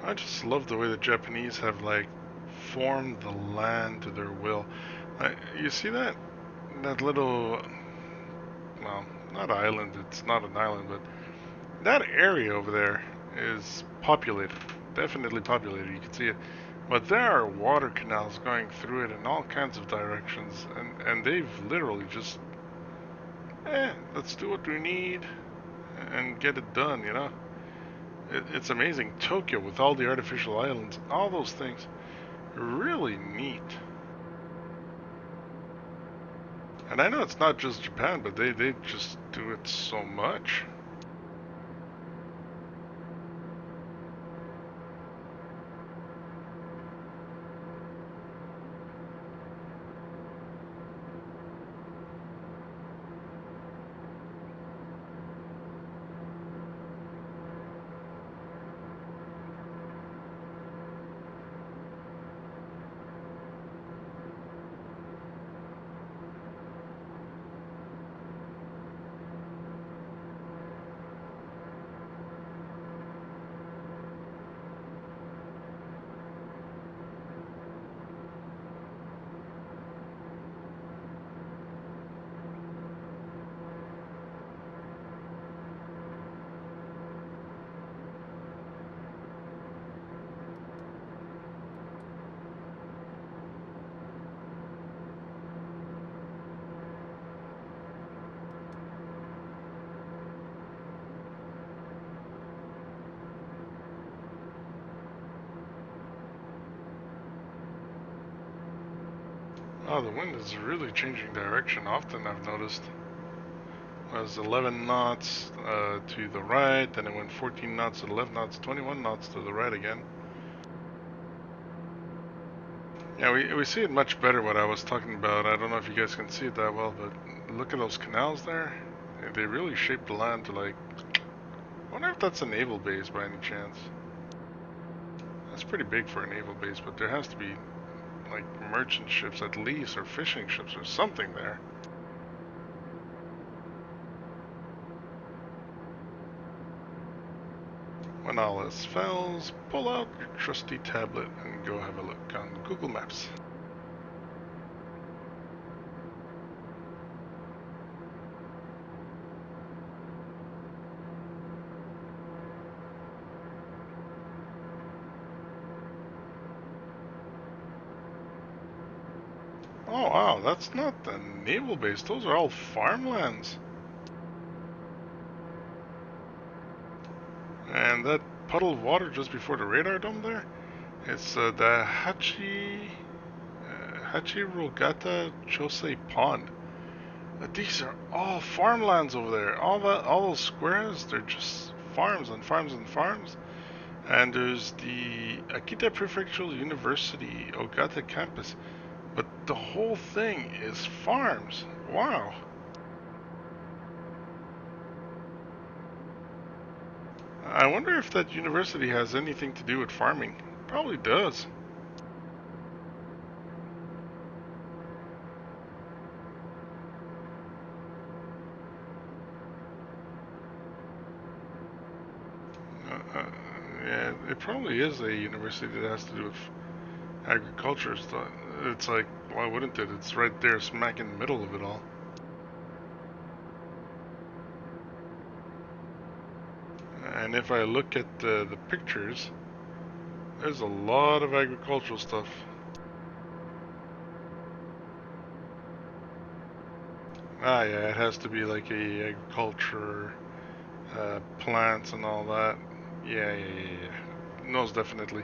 Speaker 1: I just love the way the Japanese have like formed the land to their will. You see that? that little, well, not island, it's not an island, but that area over there is populated, definitely populated, you can see it. But there are water canals going through it in all kinds of directions, and they've literally just, let's do what we need and get it done, you know? It's amazing. Tokyo with all the artificial islands, all those things, really neat. And I know it's not just Japan, but they just do it so much. Oh, the wind is really changing direction often, I've noticed. It was 11 knots to the right, then it went 14 knots to the left, knots, 21 knots to the right again. Yeah, we see it much better what I was talking about. I don't know if you guys can see it that well, but look at those canals there. They really shape the land to like... I wonder if that's a naval base by any chance. That's pretty big for a naval base, but there has to be like merchant ships at least, or fishing ships or something there. When all else fails, pull out your trusty tablet and go have a look on Google Maps. Oh wow, that's not the naval base, those are all farmlands. And that puddle of water just before the radar dome there, it's the Hachirogata Chosei Pond. These are all farmlands over there. All those squares, they're just farms and farms and farms. And there's the Akita Prefectural University Ogata campus. But the whole thing is farms. Wow. I wonder if that university has anything to do with farming. Probably does. Yeah, it probably is a university that has to do with agriculture stuff. It's like, why wouldn't it? It's right there smack in the middle of it all. And if I look at the pictures, there's a lot of agricultural stuff. Ah, yeah, it has to be like a agriculture, plants and all that. Yeah. Most definitely.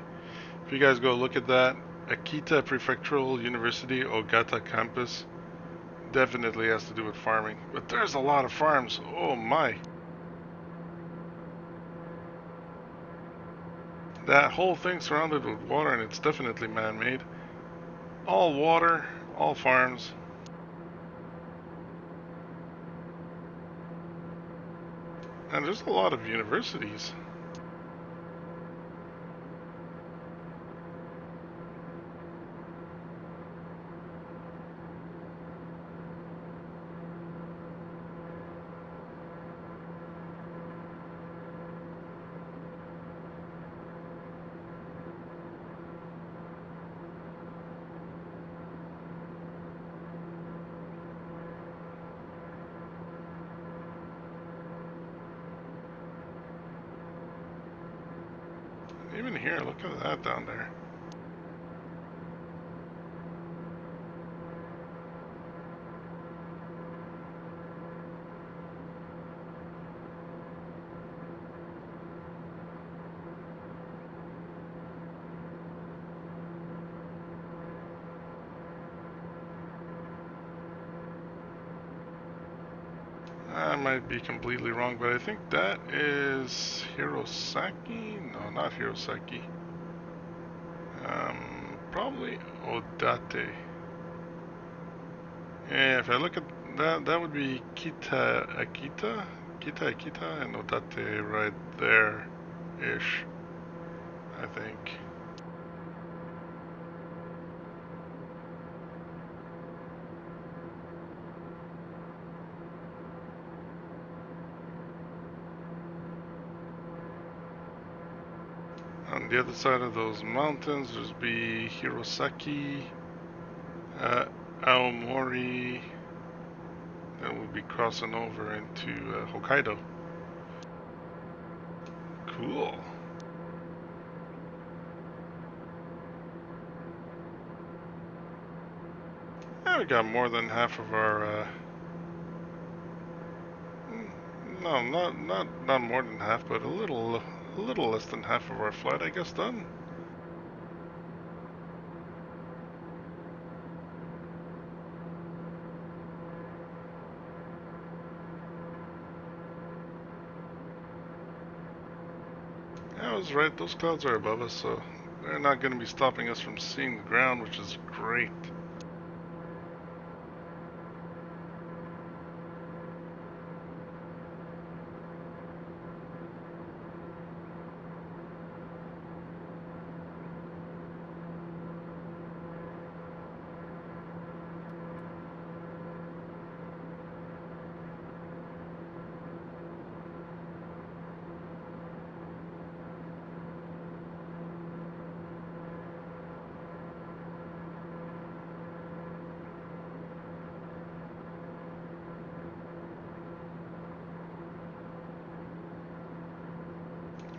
Speaker 1: If you guys go look at that, Akita Prefectural University Ogata campus, definitely has to do with farming. But there's a lot of farms. Oh my. That whole thing surrounded with water, and it's definitely man-made. All water, all farms. And there's a lot of universities. even here, look at that down there. I might be completely wrong, but I think that is Hirosaki? No, not Hirosaki. Probably Odate. Yeah, if I look at that, that would be Kita Akita? Kita Akita and Odate right there-ish, I think. On the other side of those mountains, there's be Hirosaki, Aomori. Then we'll be crossing over into Hokkaido. Cool. Yeah, we got more than half of our. No, not more than half, but a little less than half of our flight, I guess, done. Yeah, I was right. Those clouds are above us, so they're not going to be stopping us from seeing the ground, which is great.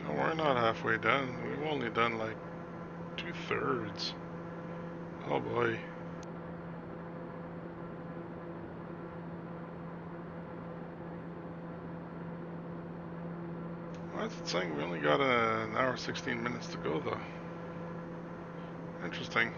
Speaker 1: No, we're not halfway done. We've only done like 2/3. Oh boy. Why is it saying we only got an hour 16 minutes to go though? Interesting.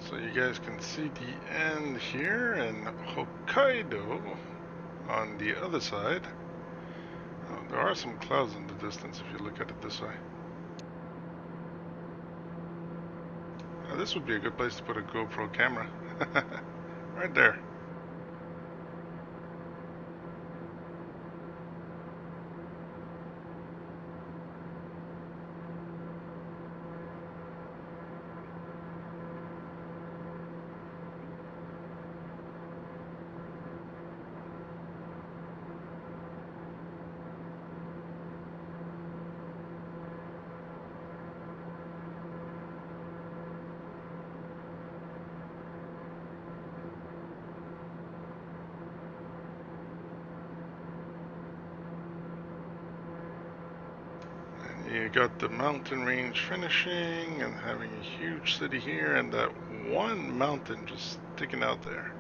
Speaker 1: So you guys can see the end here and Hokkaido on the other side. Oh, there are some clouds in the distance if you look at it this way. Oh, this would be a good place to put a GoPro camera. Right there. You got the mountain range finishing and having a huge city here and that one mountain just sticking out there.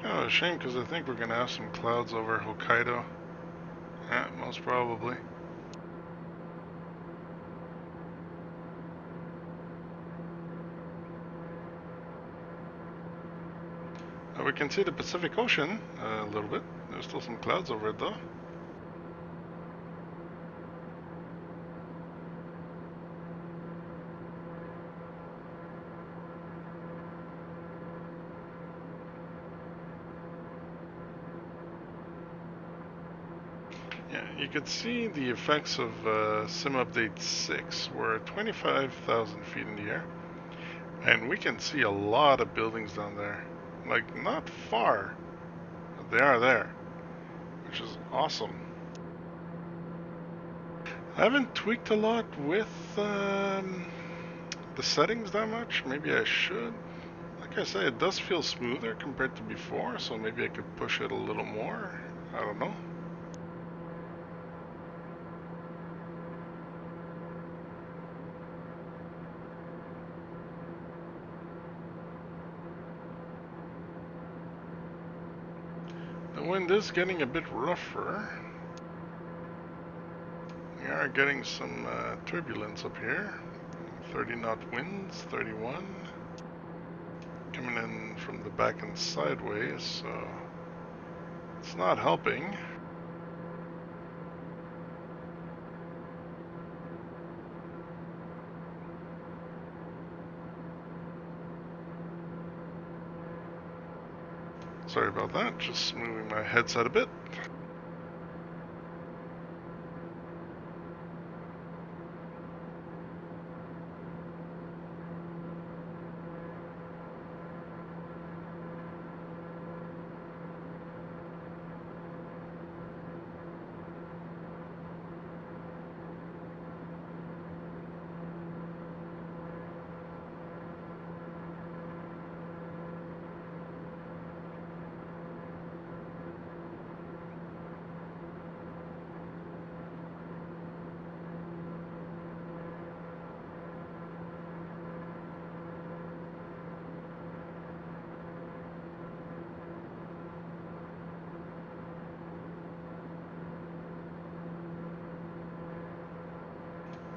Speaker 1: Oh, a shame because I think we're going to have some clouds over Hokkaido. Yeah, most probably. We can see the Pacific Ocean a little bit. There's still some clouds over it though. Yeah, you could see the effects of Sim Update 6. We're at 25,000 feet in the air, and we can see a lot of buildings down there. Like, not far, but they are there, which is awesome. I haven't tweaked a lot with the settings that much. Maybe I should. Like I say, it does feel smoother compared to before, so maybe I could push it a little more. I don't know. The wind is getting a bit rougher. We are getting some turbulence up here. 30 knot winds, 31. Coming in from the back and sideways, so it's not helping. Sorry about that, just moving my headset a bit.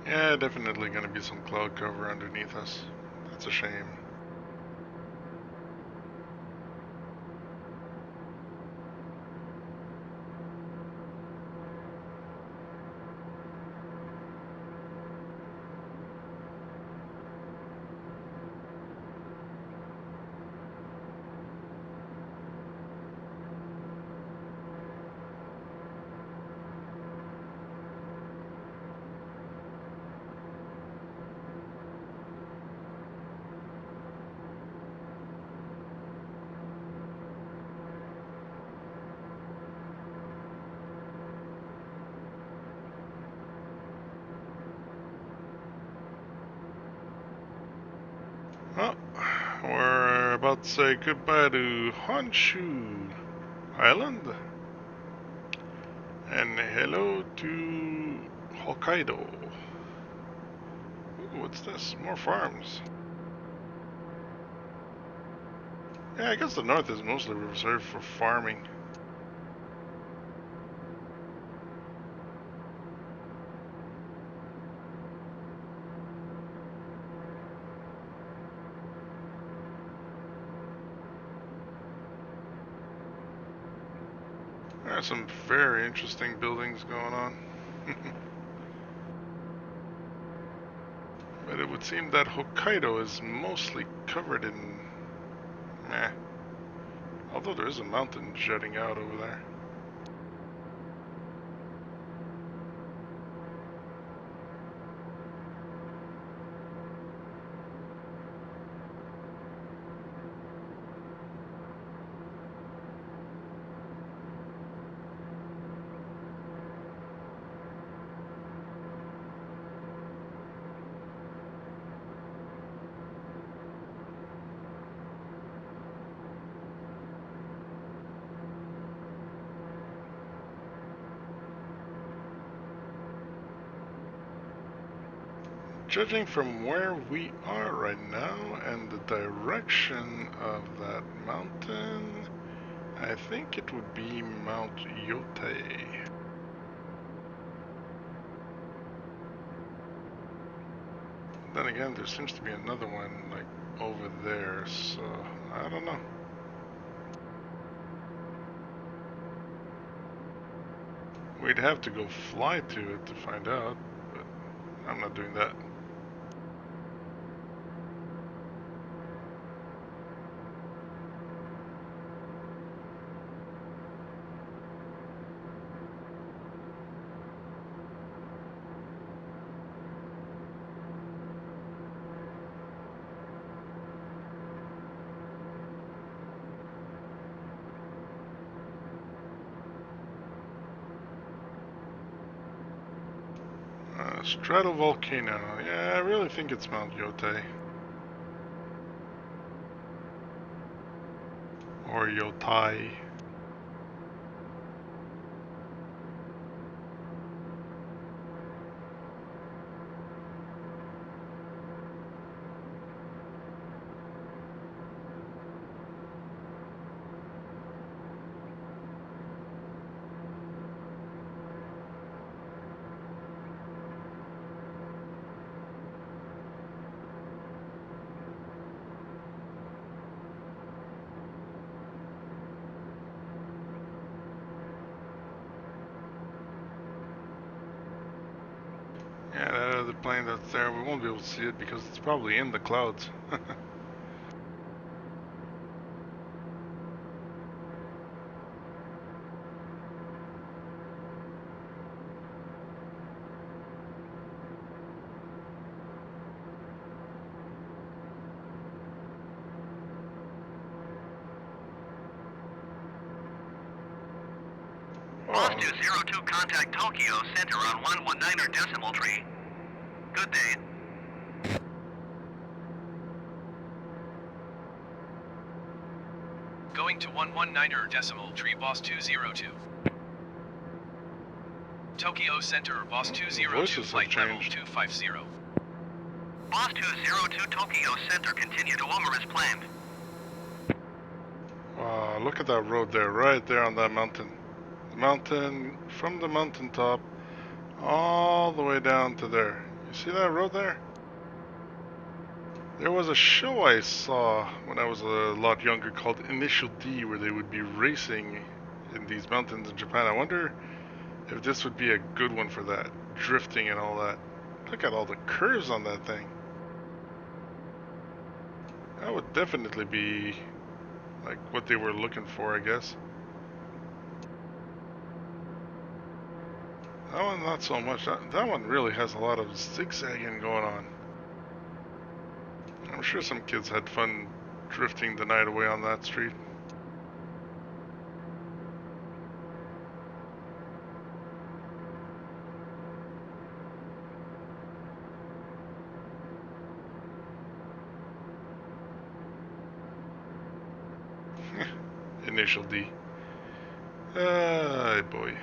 Speaker 1: Yeah, definitely gonna be some cloud cover underneath us. That's a shame. Well, we're about to say goodbye to Honshu Island and hello to Hokkaido. Ooh, what's this? More farms. Yeah, I guess the north is mostly reserved for farming. There are some very interesting buildings going on. But it would seem that Hokkaido is mostly covered in meh. Although there is a mountain jutting out over there. Judging from where we are right now and the direction of that mountain, I think it would be Mount Yotei. Then again, there seems to be another one, like, over there, so I don't know. We'd have to go fly to it to find out, but I'm not doing that. Stratovolcano. Yeah, I really think it's Mount Yotei. Or Yotai. Yeah, that other plane that's there, we won't be able to see it because it's probably in the clouds.
Speaker 2: Boss 202, contact Tokyo Center on 119.3. Good day.
Speaker 4: Going to 119.3, Boss 202. Tokyo Center, Boss 202,
Speaker 1: voices
Speaker 4: flight
Speaker 1: have
Speaker 4: level
Speaker 1: changed.
Speaker 4: 250.
Speaker 2: Boss 202, Tokyo Center, continue to Omer as planned.
Speaker 1: Look at that road there, right there on that mountain. The mountain, from the mountaintop, all the way down to there. You see that road there? There was a show I saw when I was a lot younger called Initial D, where they would be racing in these mountains in Japan. I wonder if this would be a good one for that, drifting and all that. Look at all the curves on that thing. That would definitely be like what they were looking for, I guess. That one, not so much. That one really has a lot of zigzagging going on. I'm sure some kids had fun drifting the night away on that street. Initial D. Boy.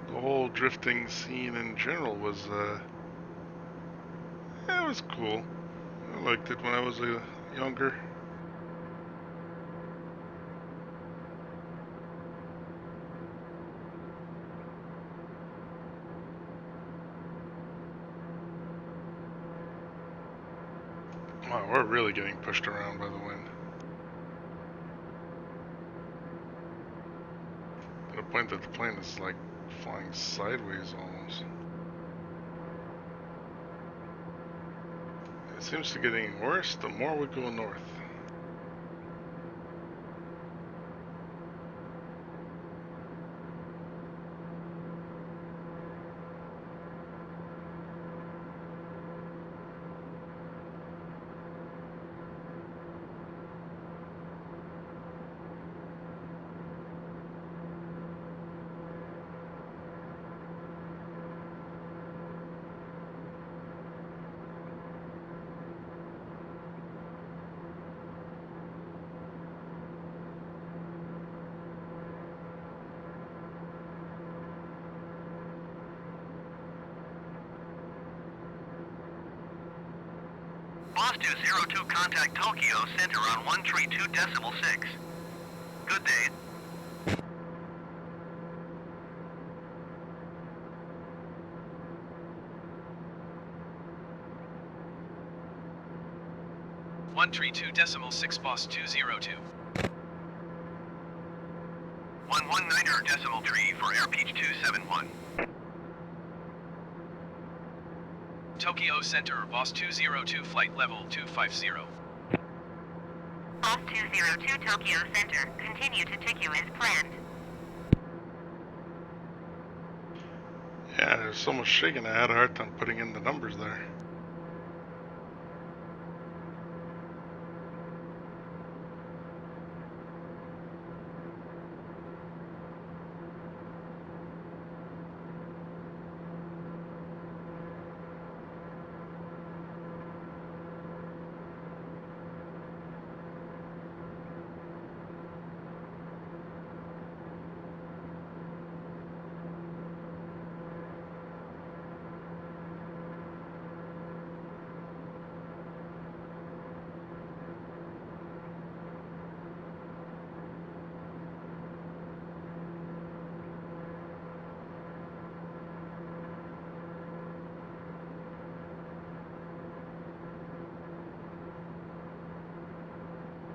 Speaker 1: The whole drifting scene in general was, it was cool. I liked it when I was younger. Wow, we're really getting pushed around by the wind. To the point that the plane is like flying sideways almost. It seems to be getting worse the more we go north.
Speaker 2: Boss 202, contact Tokyo Center on 132.6. Good day.
Speaker 4: 132.6 boss 202.
Speaker 2: 119er decimal tree for airpeach 271.
Speaker 4: Tokyo Center, boss 202, flight level 250.
Speaker 3: Boss 202 Tokyo Center, continue to TICU as planned.
Speaker 1: Yeah, there's so much shaking, I had a hard time putting in the numbers there.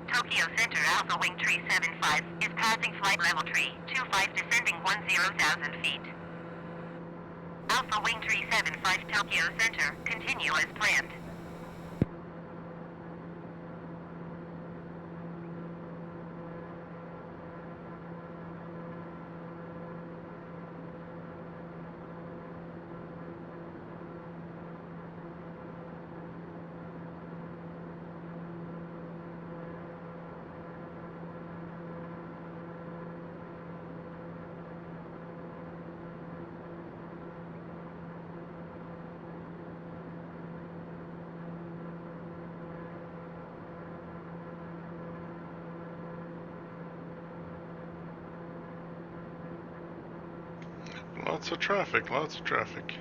Speaker 3: Tokyo Center Alpha Wing Tree 75 is passing flight level tree 25 descending 10,000 feet. Alpha Wing Tree 75 Tokyo Center, continue as planned.
Speaker 1: Lots of traffic, lots of traffic.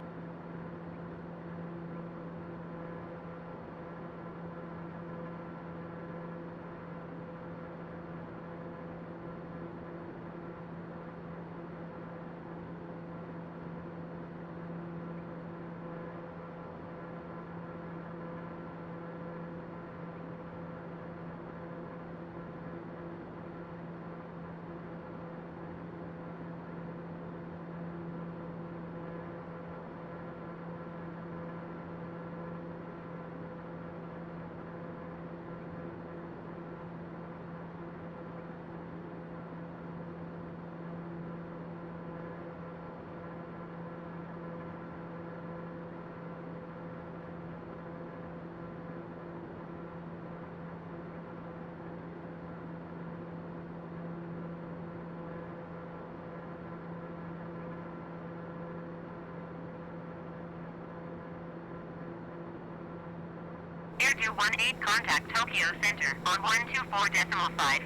Speaker 3: Air 218 contact Tokyo Center on 124.5.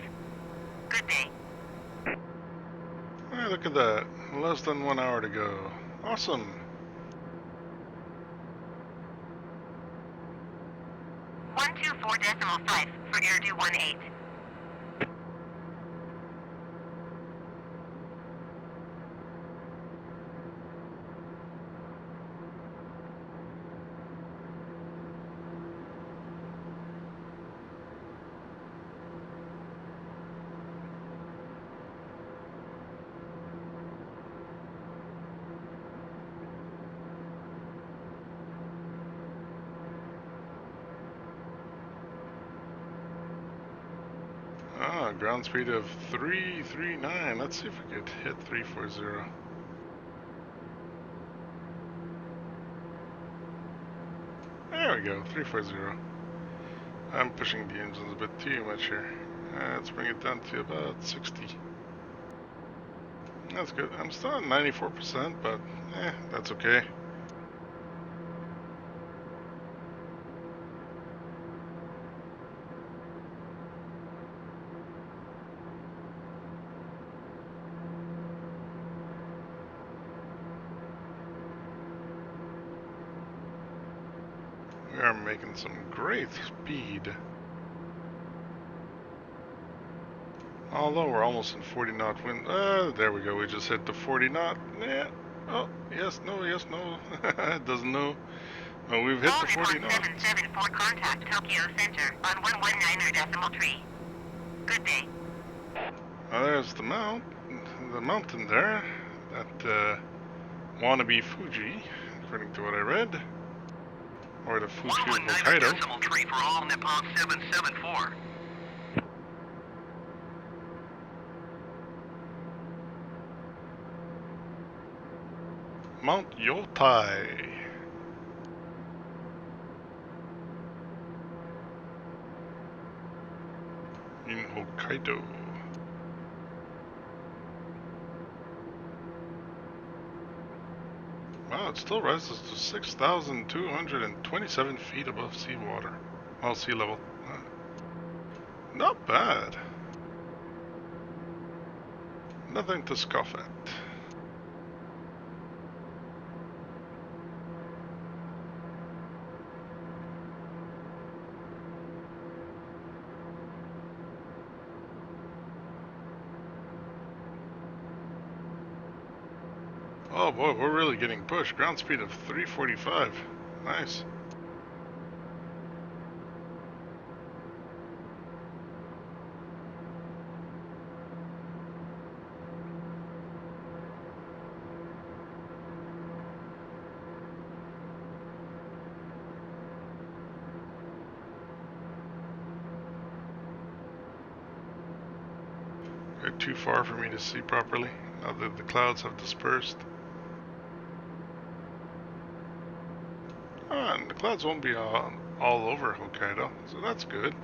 Speaker 3: Good day.
Speaker 1: Hey, look at that. Less than 1 hour to go. Awesome.
Speaker 3: 124.5 for Air 218.
Speaker 1: Ah, ground speed of 339. Let's see if we could hit 340. There we go, 340. I'm pushing the engines a bit too much here. Let's bring it down to about 60. That's good. I'm still at 94%, but that's okay. We are making some great speed. Although we're almost in 40 knot wind. There we go. We just hit the 40 knot. Yeah. Oh, yes, no, yes, no. It doesn't know. Oh, we've hit the
Speaker 3: Call
Speaker 1: 40 knots.
Speaker 3: 774 contact Tokyo Center on 119.3. Good day.
Speaker 1: Oh, there's the mountain there. That wannabe Fuji, according to what I read. Or the Fuji of Hokkaido.
Speaker 2: 119.3 for all Nippon 774.
Speaker 1: Mount Yotai. In Hokkaido. Wow, it still rises to 6,227 feet above seawater. Well, sea level. Not bad. Nothing to scoff at. Oh boy, we're really getting pushed. Ground speed of 345. Nice. They're too far for me to see properly, now that the clouds have dispersed. Ah, and the clouds won't be all over Hokkaido, so that's good.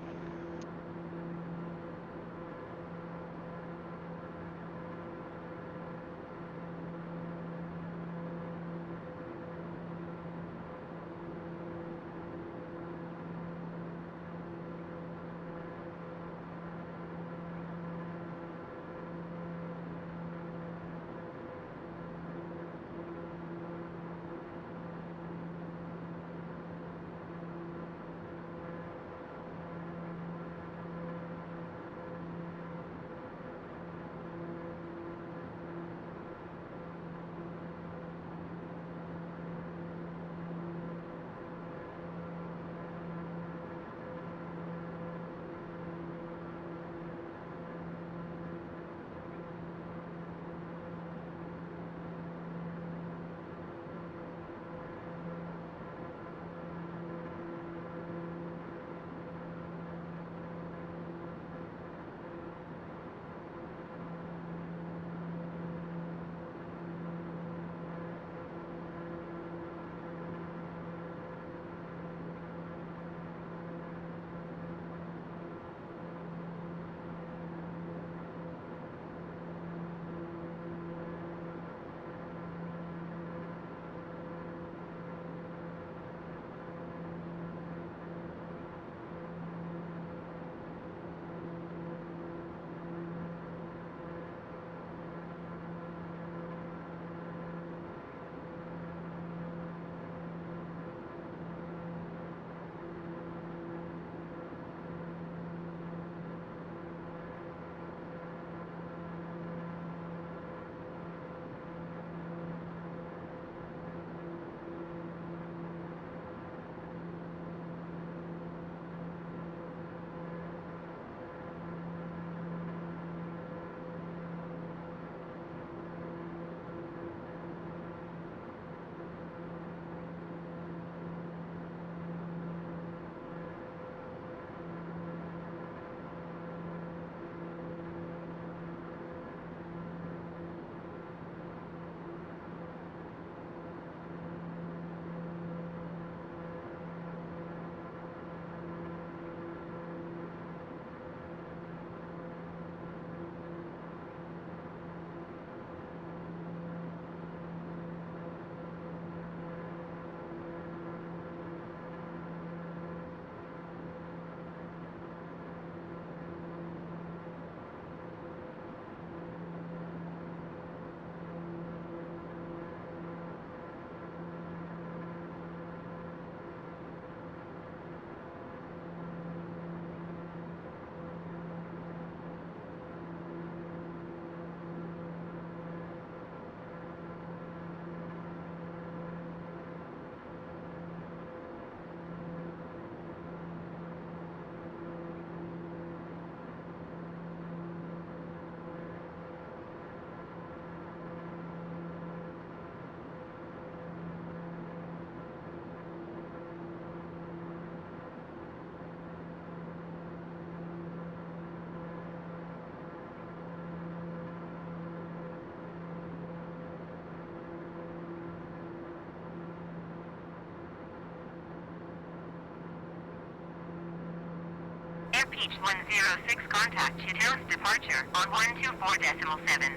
Speaker 3: Air Peach 106, contact Chitose departure on 124.7.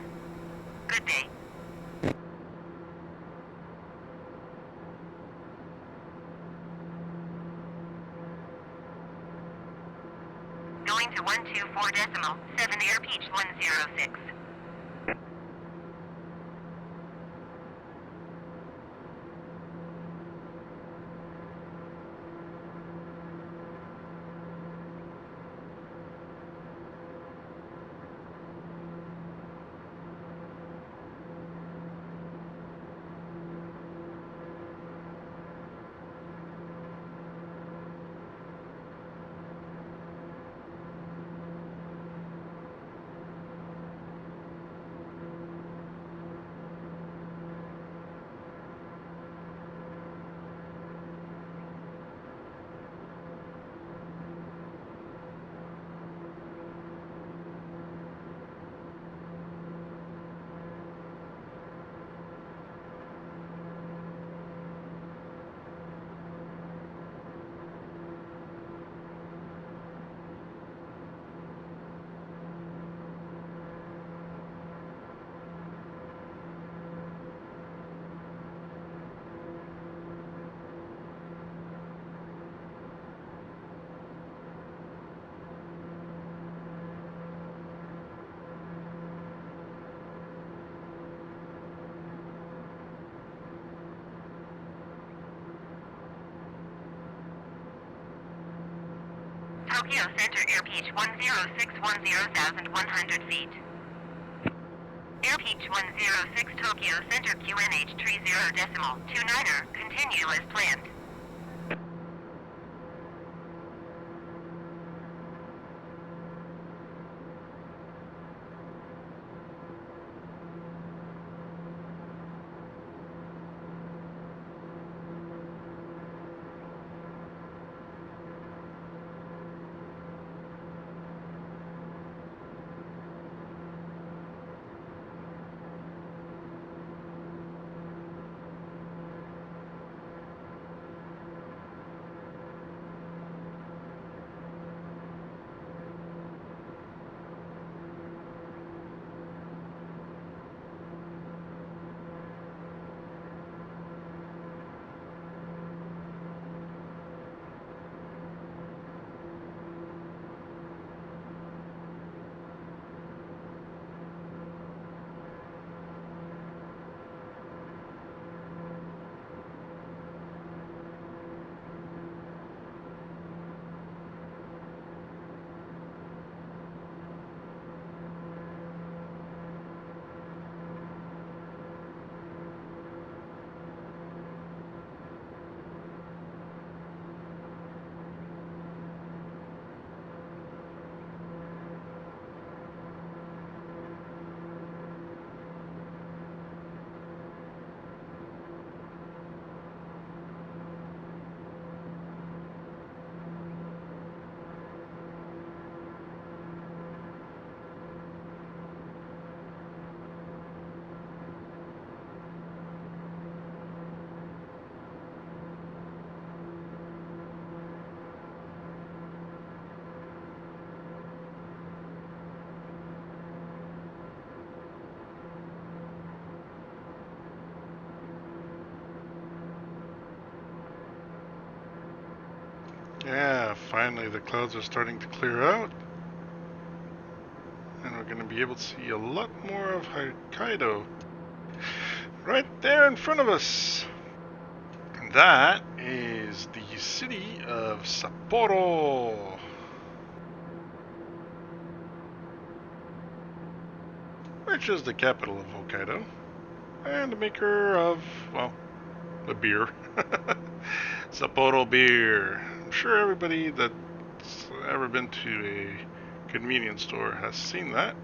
Speaker 3: Good day. Going to 124.7 Air Peach 106. Tokyo Center Air Peach 10610,100 feet. Air Peach 106 Tokyo Center QNH 30.29er, continue as planned.
Speaker 1: Yeah, finally the clouds are starting to clear out. And we're going to be able to see a lot more of Hokkaido right there in front of us. And that is the city of Sapporo, which is the capital of Hokkaido and the maker of, well, the beer. Sapporo beer. I'm sure everybody that's ever been to a convenience store has seen that.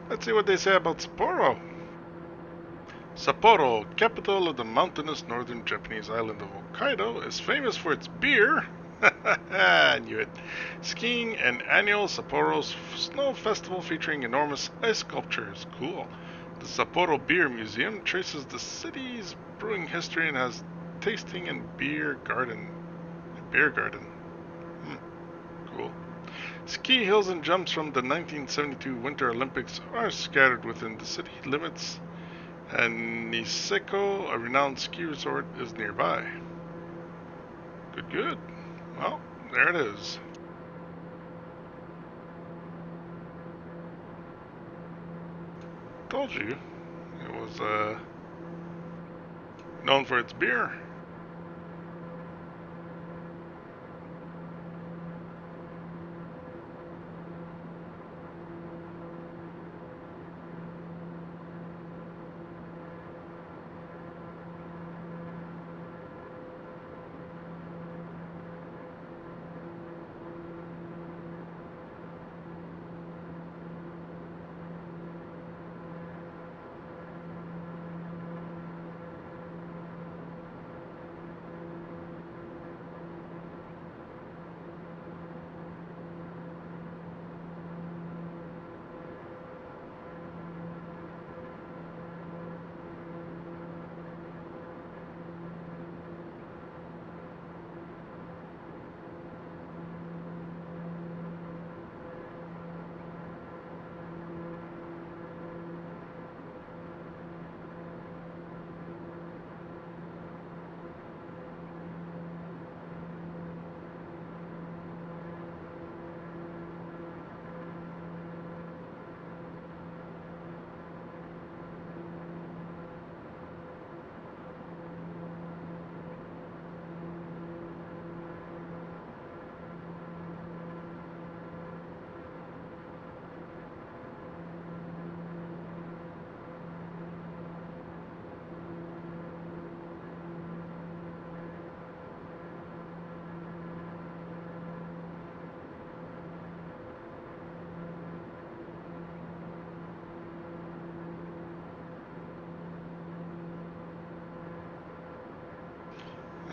Speaker 1: Let's see what they say about Sapporo. Sapporo, capital of the mountainous northern Japanese island of Hokkaido, is famous for its beer. I knew it. Skiing and annual Sapporo Snow Festival featuring enormous ice sculptures. Cool. The Sapporo Beer Museum traces the city's brewing history and has tasting and beer garden. Beer garden. Cool. Ski hills and jumps from the 1972 Winter Olympics are scattered within the city limits, and Niseko, a renowned ski resort, is nearby. Good, good. Well, there it is. Told you it was known for its beer.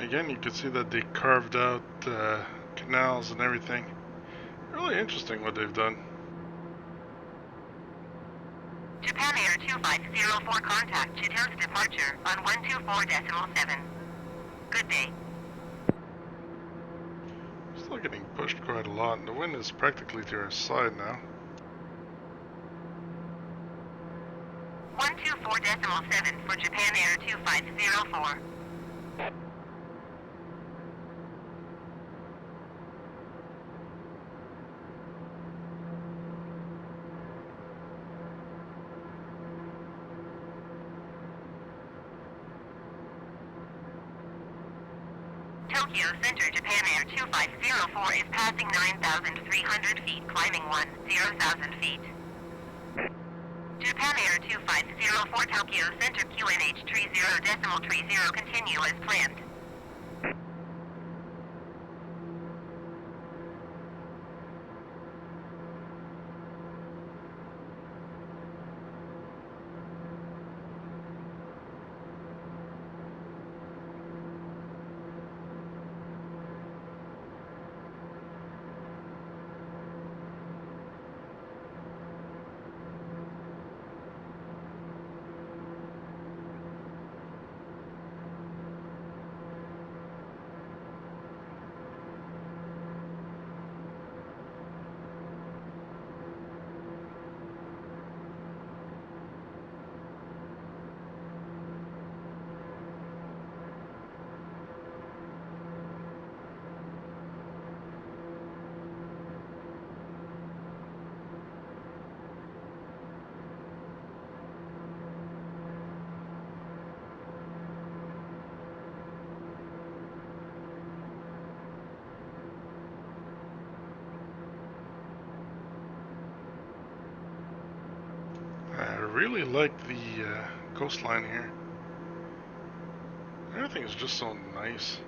Speaker 1: Again, you can see that they carved out canals and everything. Really interesting what they've done.
Speaker 3: Japan Air 2504 contact Chitose departure on 124.7. Good day.
Speaker 1: Still getting pushed quite a lot, and the wind is practically to our side now.
Speaker 3: 124.7 for Japan Air 2504. Tokyo Center Japan Air 2504 is passing 9,300 feet, climbing 10,000 feet. Japan Air 2504 Tokyo Center QNH 30.30 continue as planned.
Speaker 1: I really like the coastline here. Everything is just so nice.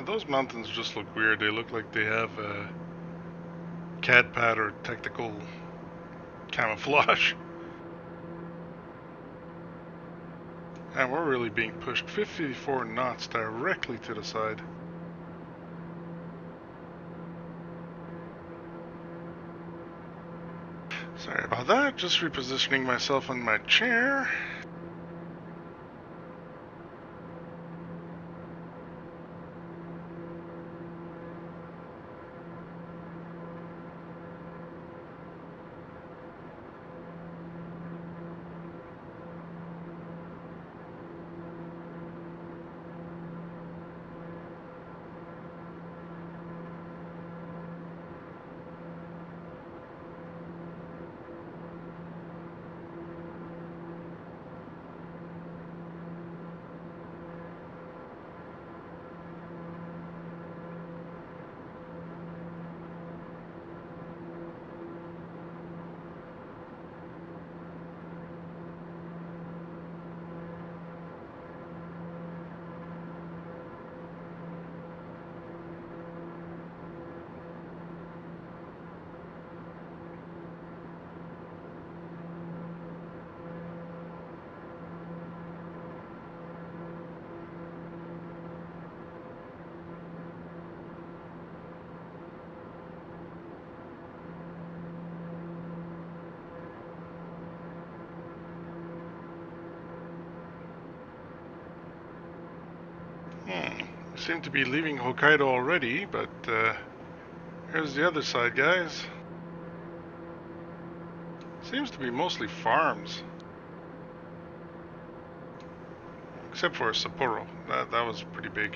Speaker 1: Those mountains just look weird. They look like they have CAD pad or technical camouflage. And we're really being pushed 54 knots directly to the side. Sorry about that, just repositioning myself on my chair. We seem to be leaving Hokkaido already, but here's the other side, guys. Seems to be mostly farms. Except for Sapporo. That was pretty big.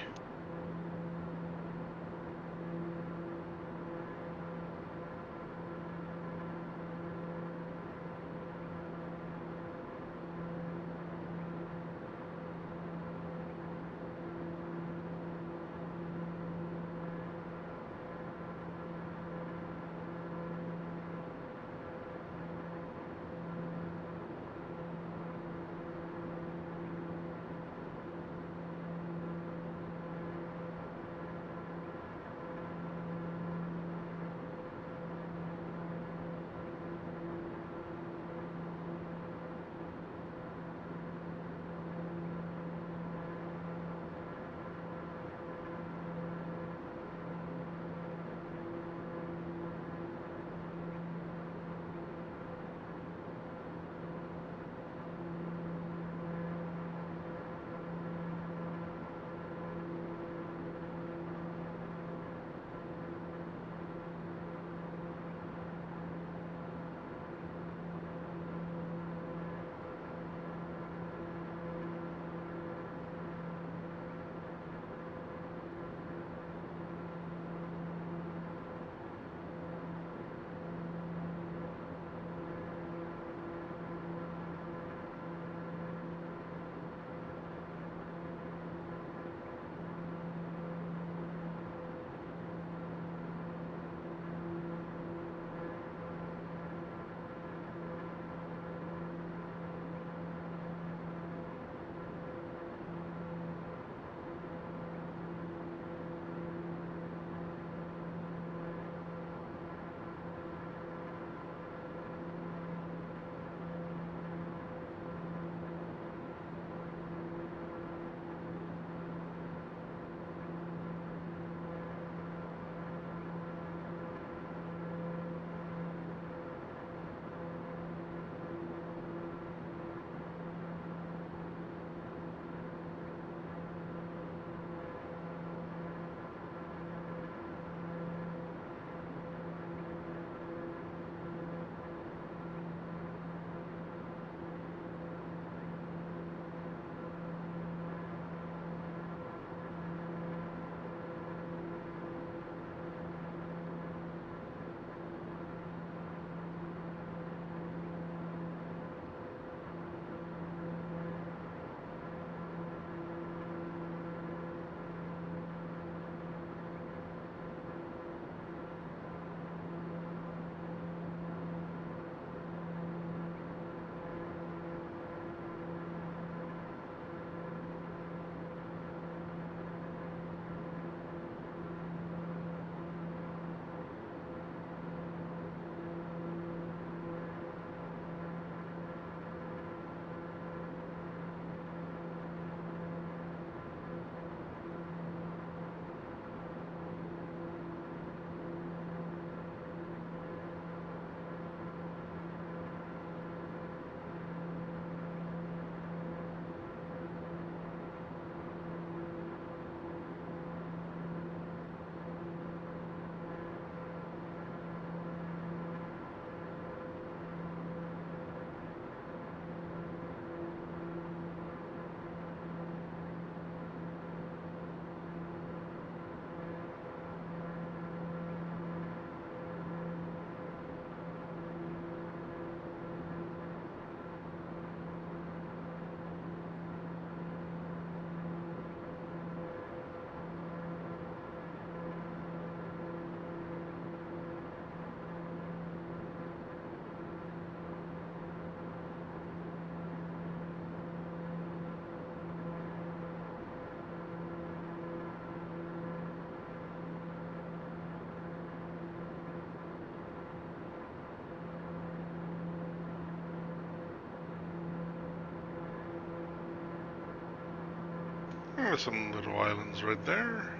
Speaker 1: are some little islands right there.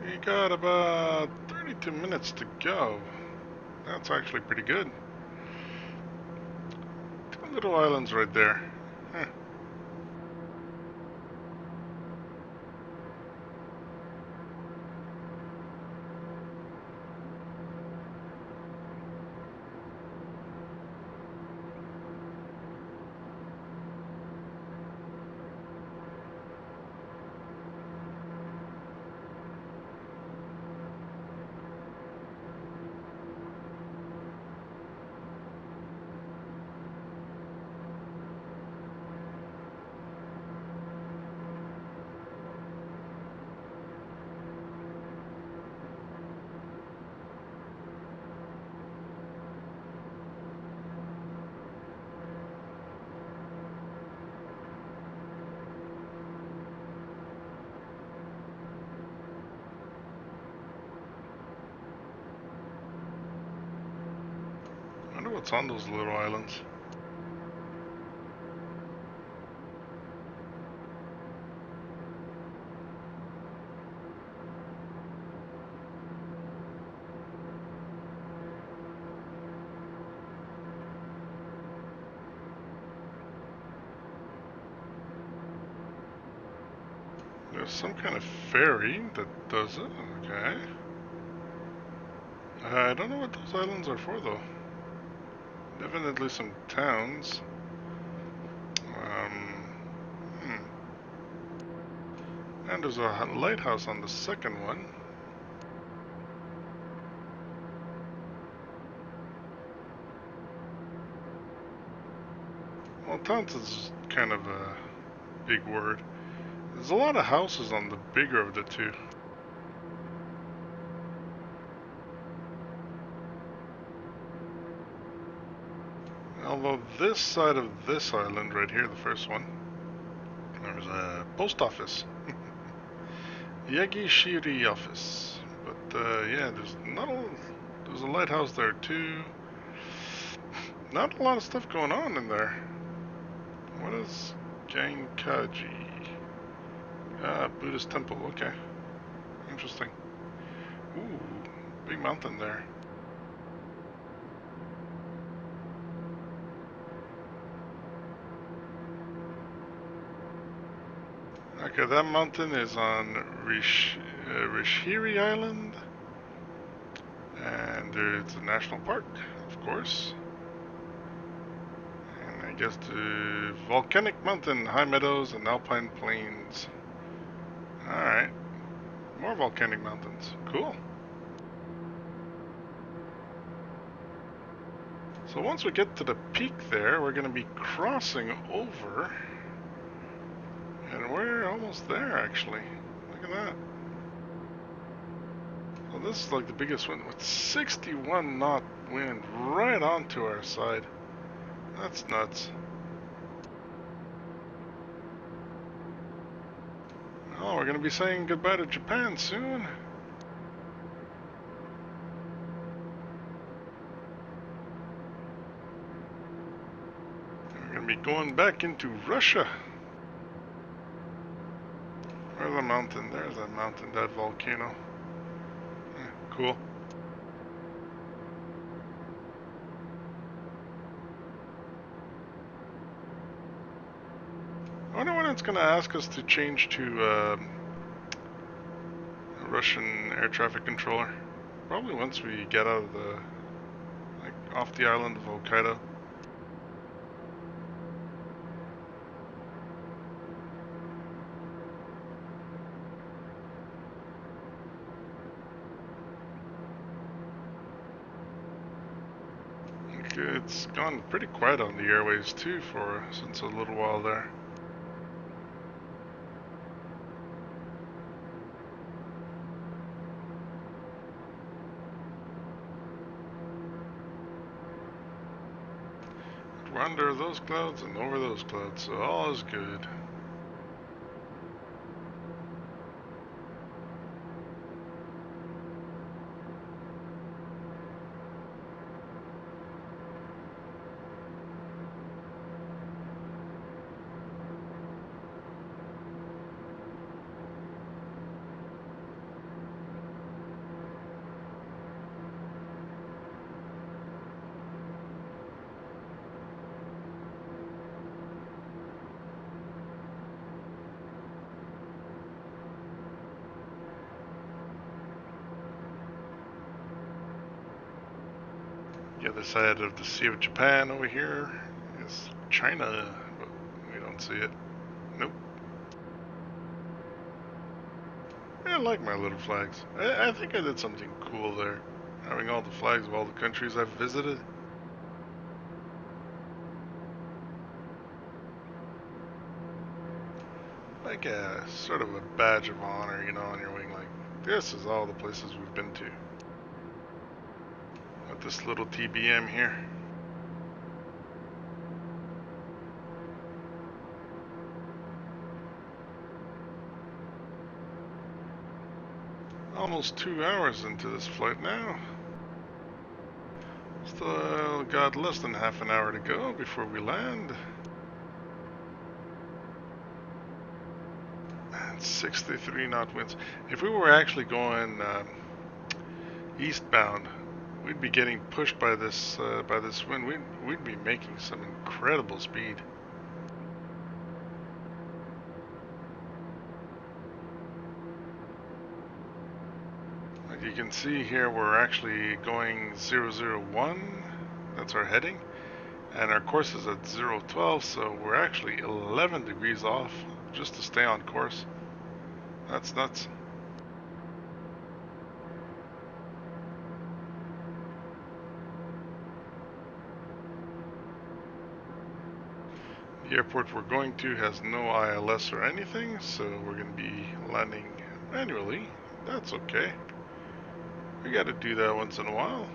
Speaker 1: We got about 32 minutes to go. That's actually pretty good. Two little islands right there. Huh. I wonder what's on those little islands. There's some kind of ferry that does it. Okay. I don't know what those islands are for though. Definitely some towns. Hmm. And there's a lighthouse on the second one. Well, towns is kind of a big word. There's a lot of houses on the bigger of the two. Although this side of this island right here, the first one, there's a post office. Yagishiri office. But yeah, there's a lighthouse there too. Not a lot of stuff going on in there. What is Gankaji? Ah, Buddhist temple, okay. Interesting. Ooh, big mountain there. Okay, that mountain is on Rishiri Island. And it's a national park, of course. And I guess the volcanic mountain, high meadows, and alpine plains. Alright. More volcanic mountains. Cool. So once we get to the peak there, we're going to be crossing over. And we're almost there, actually. Look at that. Well, this is like the biggest one with 61 knot wind right onto our side. That's nuts. Oh, we're going to be saying goodbye to Japan soon. We're going to be going back into Russia. Where's the mountain? There's that mountain, that volcano. Cool. I wonder when it's going to ask us to change to a Russian air traffic controller. Probably once we get out of the, like, off the island of Hokkaido. It's gone pretty quiet on the airways too since a little while there. We're under those clouds and over those clouds, so all is good. The other side of the Sea of Japan over here is China, but we don't see it. Nope. I like my little flags. I think I did something cool there, having all the flags of all the countries I've visited. Like a sort of a badge of honor, you know, on your wing, like, this is all the places we've been to. With this little TBM here. Almost 2 hours into this flight now. Still got less than half an hour to go before we land. And 63 knot winds. If we were actually going eastbound, we'd be getting pushed by this wind. We'd be making some incredible speed. Like you can see here, we're actually going 001. That's our heading, and our course is at 012, so we're actually 11 degrees off just to stay on course. That's nuts. The airport we're going to has no ILS or anything, so we're going to be landing manually. That's okay. We got to do that once in a while.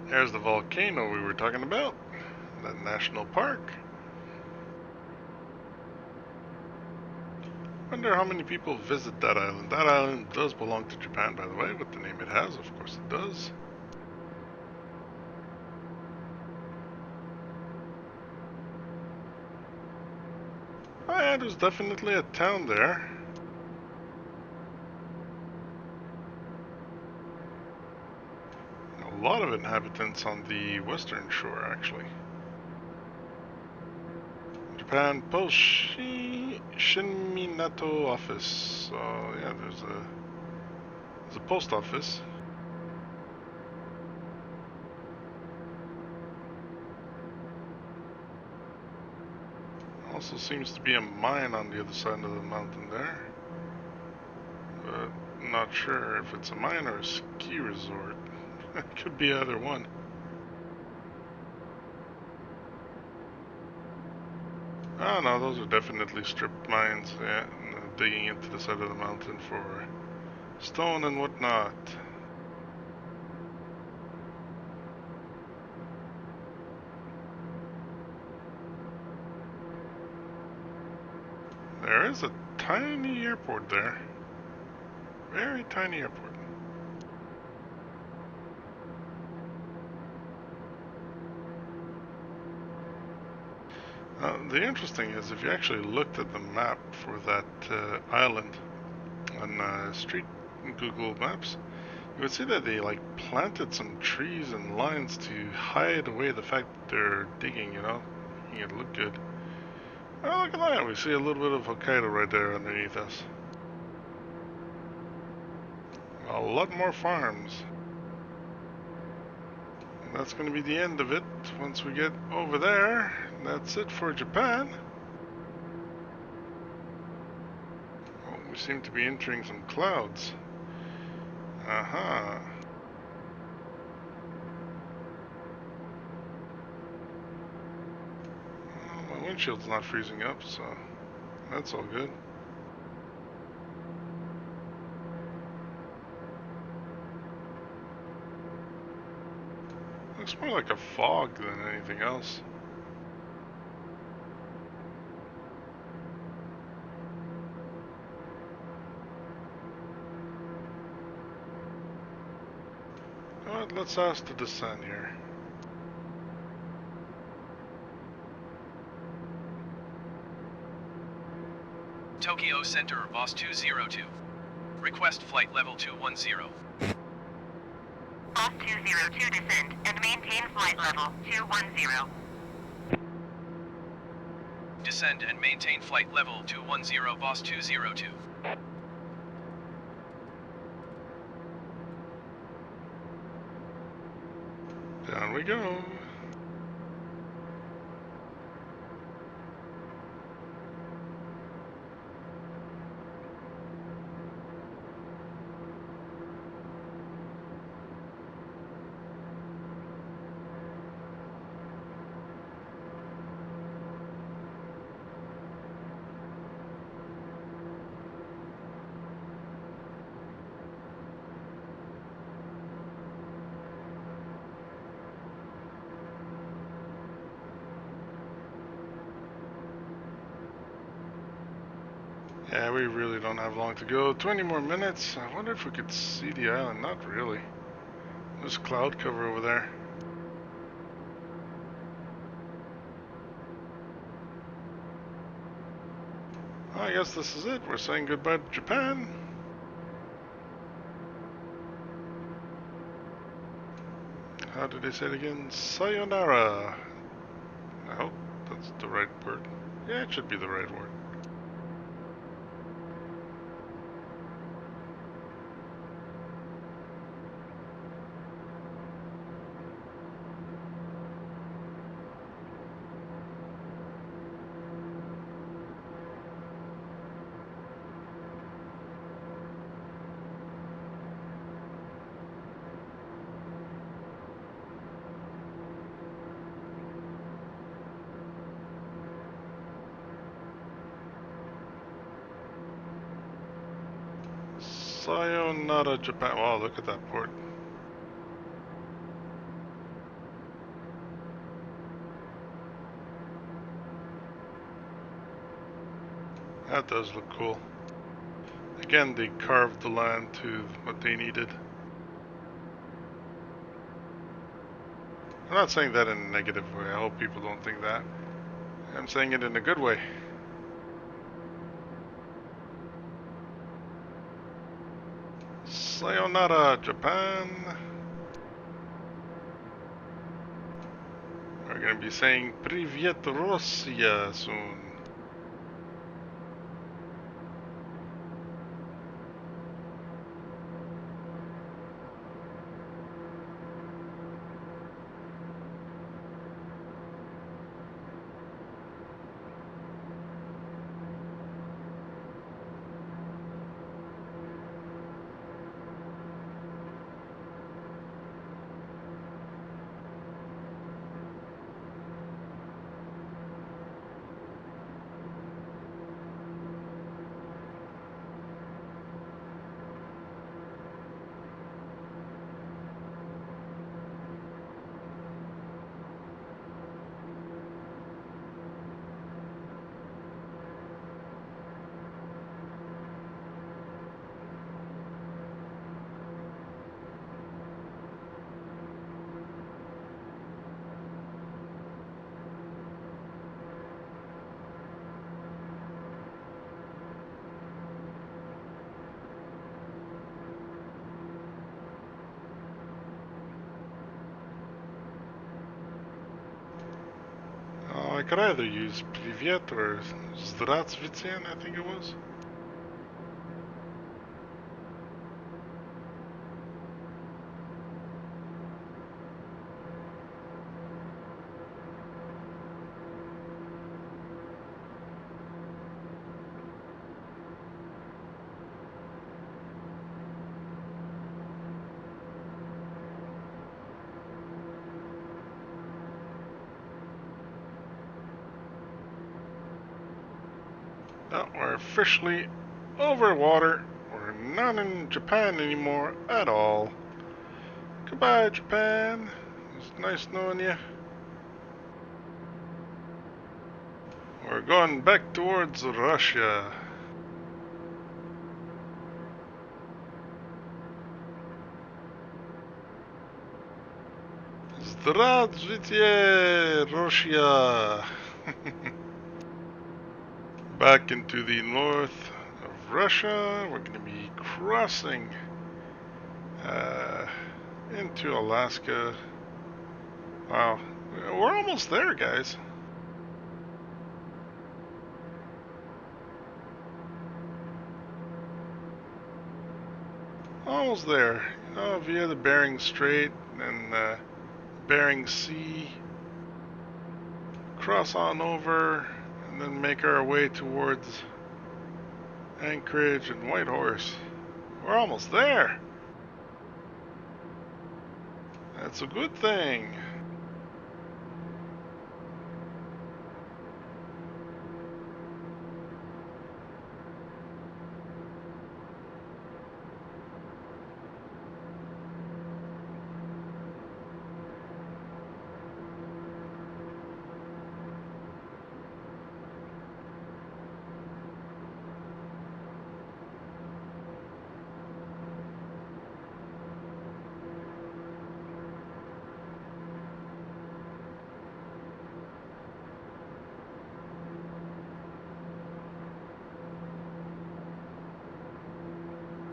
Speaker 1: There's the volcano we were talking about, that national park. Wonder how many people visit that island. That island does belong to Japan, by the way, with the name it has. Of course it does. Oh yeah, there's definitely a town there. A lot of inhabitants on the western shore, actually. Japan Post Shinminato office. So yeah, there's a post office. Also seems to be a mine on the other side of the mountain there. But I'm not sure if it's a mine or a ski resort. It could be either one. Oh no, those are definitely stripped mines, yeah, digging into the side of the mountain for stone and whatnot. There is a tiny airport there. Very tiny airport. The interesting is, if you actually looked at the map for that island on Street Google Maps, you would see that they like planted some trees and lines to hide away the fact that they're digging, you know, making it look good. Oh, look at that! We see a little bit of Hokkaido right there underneath us. A lot more farms. And that's going to be the end of it. Once we get over there, that's it for Japan. Oh, we seem to be entering some clouds. Aha. Well, my windshield's not freezing up, so that's all good. Looks more like a fog than anything else. But let's ask to descend here.
Speaker 4: Tokyo Center, Boss 202. Request flight level 210.
Speaker 3: Boss 202 descend and maintain flight level 210.
Speaker 4: Descend and maintain flight level 210, Boss 202.
Speaker 1: Down we go. Yeah, we really don't have long to go. 20 more minutes. I wonder if we could see the island. Not really. There's cloud cover over there. Well, I guess this is it. We're saying goodbye to Japan. How did they say it again? Sayonara. I hope that's the right word. Yeah, it should be the right word. Sayonara, Japan. Wow, look at that port. That does look cool. Again, they carved the land to what they needed. I'm not saying that in a negative way. I hope people don't think that. I'm saying it in a good way. Sayonara, Japan. We're going to be saying Privyet Russia soon. I could either use Privyet or Zdravstvuyten, I think it was. No, we're officially over water. We're not in Japan anymore at all. Goodbye, Japan. It's nice knowing you. We're going back towards Russia. Здравствуйте, Russia! Back into the north of Russia. We're going to be crossing into Alaska. Wow, we're almost there, guys. Almost there. You know, via the Bering Strait and Bering Sea. Cross on over and then make our way towards Anchorage and Whitehorse. We're almost there. That's a good thing.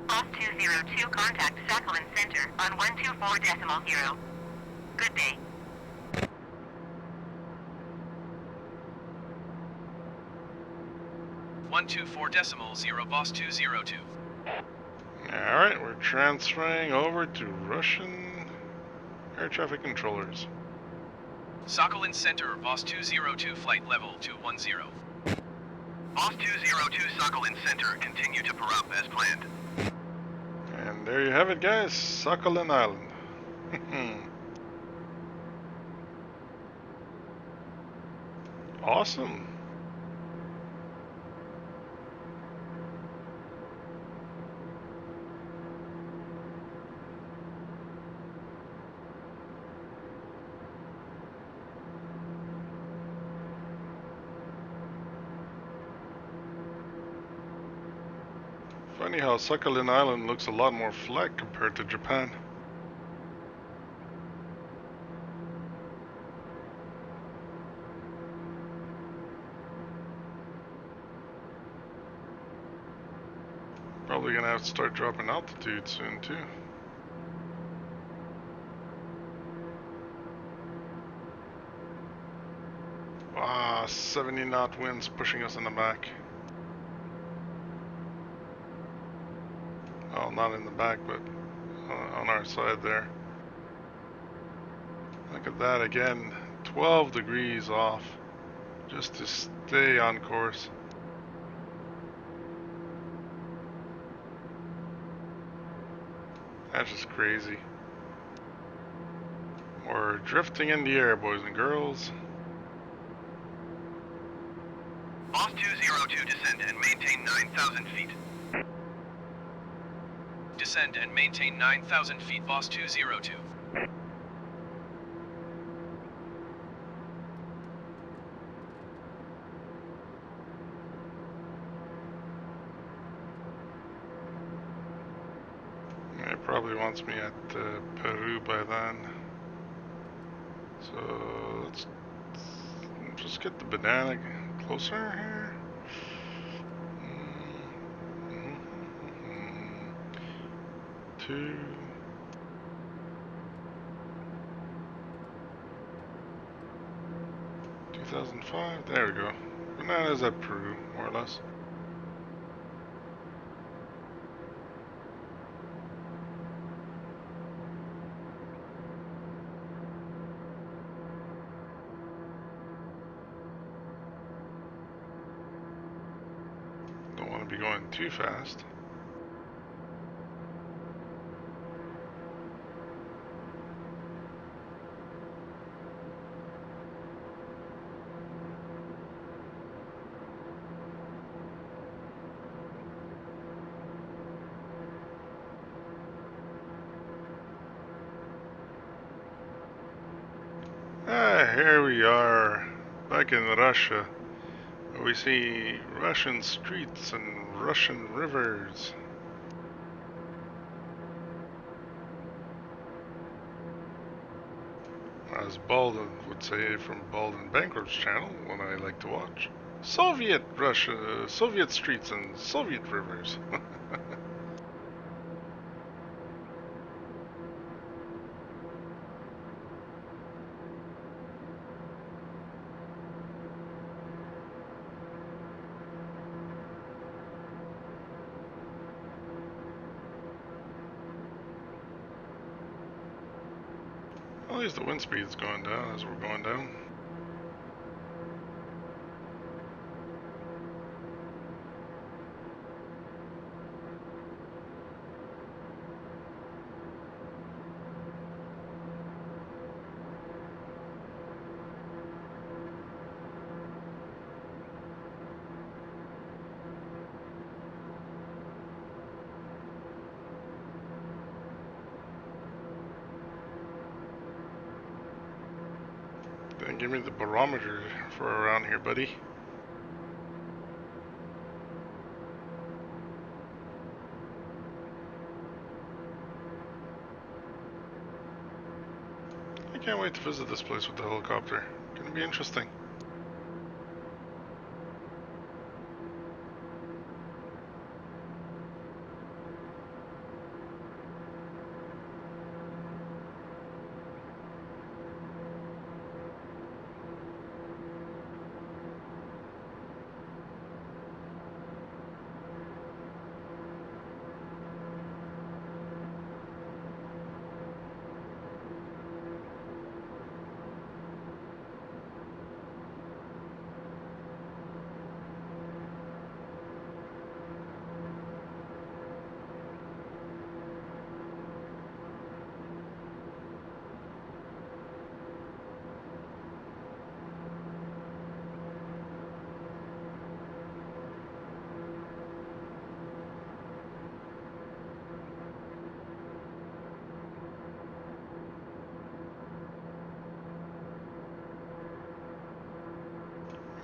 Speaker 3: Boss 202, contact Sakhalin Center on 124.0. Good day.
Speaker 4: One two four decimal zero, boss 202.
Speaker 1: Alright, we're transferring over to Russian air traffic controllers.
Speaker 4: Sakhalin Center, boss 202, flight level 210.
Speaker 2: Boss 202 Sakhalin Center, continue to per up as planned.
Speaker 1: And there you have it, guys, Sakhalin Island. Awesome. Funny how Sakhalin Island looks a lot more flat compared to Japan. Probably gonna have to start dropping altitude soon too. Ah, 70 knot winds pushing us in the back. Well, not in the back, but on our side there. Look at that again, 12 degrees off, just to stay on course. That's just crazy. We're drifting in the air, boys and girls.
Speaker 2: Boss 202 descend and maintain 9,000 feet.
Speaker 4: Descend and maintain 9,000 feet, boss 202.
Speaker 1: It probably wants me at Peru by then. So let's just get the banana closer here. Two. $2,005. There we go. Bananas at Peru, more or less. Don't want to be going too fast. Here we are, back in Russia. We see Russian streets and Russian rivers. as Baldwin would say from Baldwin Bankrupt's channel, one I like to watch. Soviet Russia, Soviet streets and Soviet rivers. At least the wind speed's going down as we're going down. Then give me the barometer for around here, buddy. I can't wait to visit this place with the helicopter. Gonna be interesting.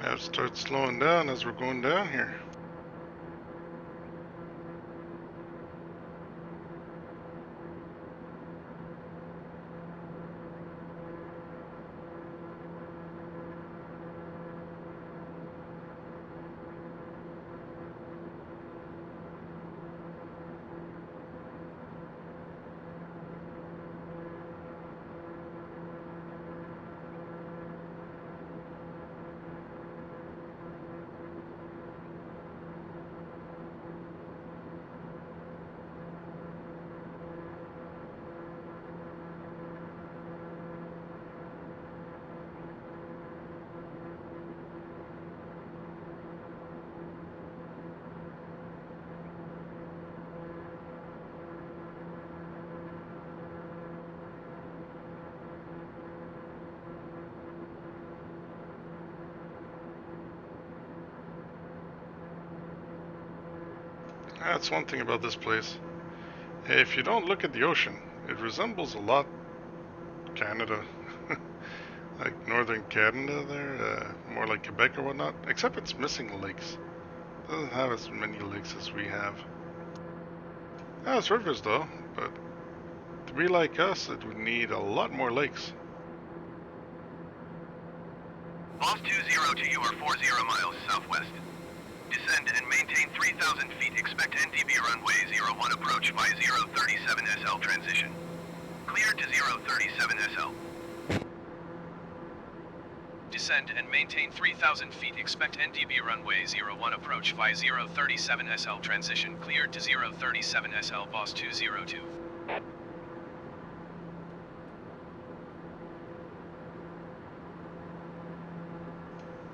Speaker 1: Now it starts slowing down as we're going down here. That's one thing about this place. If you don't look at the ocean, it resembles a lot Canada. Like northern Canada there, more like Quebec or whatnot. Except it's missing lakes. Doesn't have as many lakes as we have. It has rivers though, but to be like us, it would need a lot more lakes.
Speaker 2: Boss 202, you are 40 miles southwest. Descend and maintain 3,000 feet. Expect NDB runway 01 approach by 037 SL transition. Cleared to 037 SL.
Speaker 4: Descend and maintain 3,000 feet. Expect NDB runway 01 approach via 037 SL transition. Cleared to 037 SL Boss 202.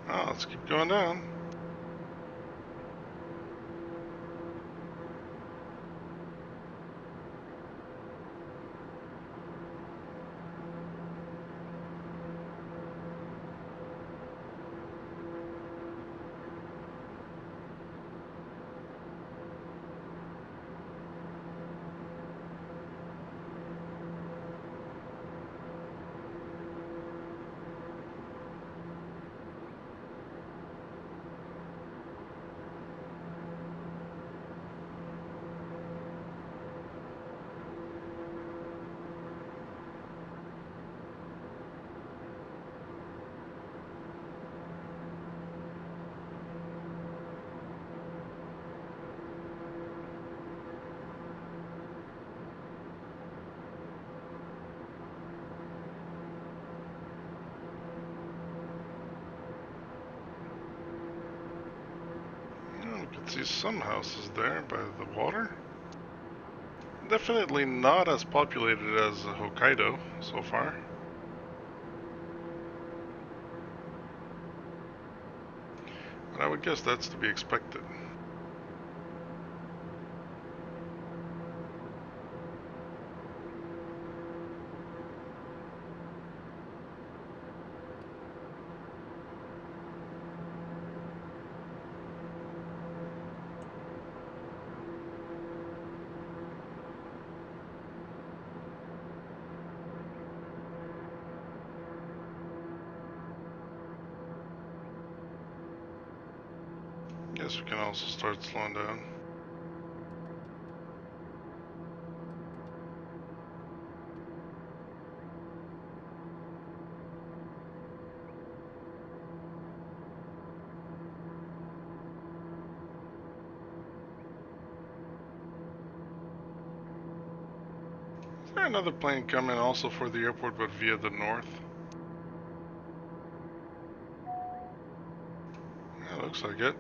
Speaker 1: Oh, let's keep going down. see some houses there by the water. Definitely not as populated as Hokkaido so far. But I would guess that's to be expected. Guess we can also start slowing down. Is there another plane coming also for the airport but via the north? Yeah, looks like it.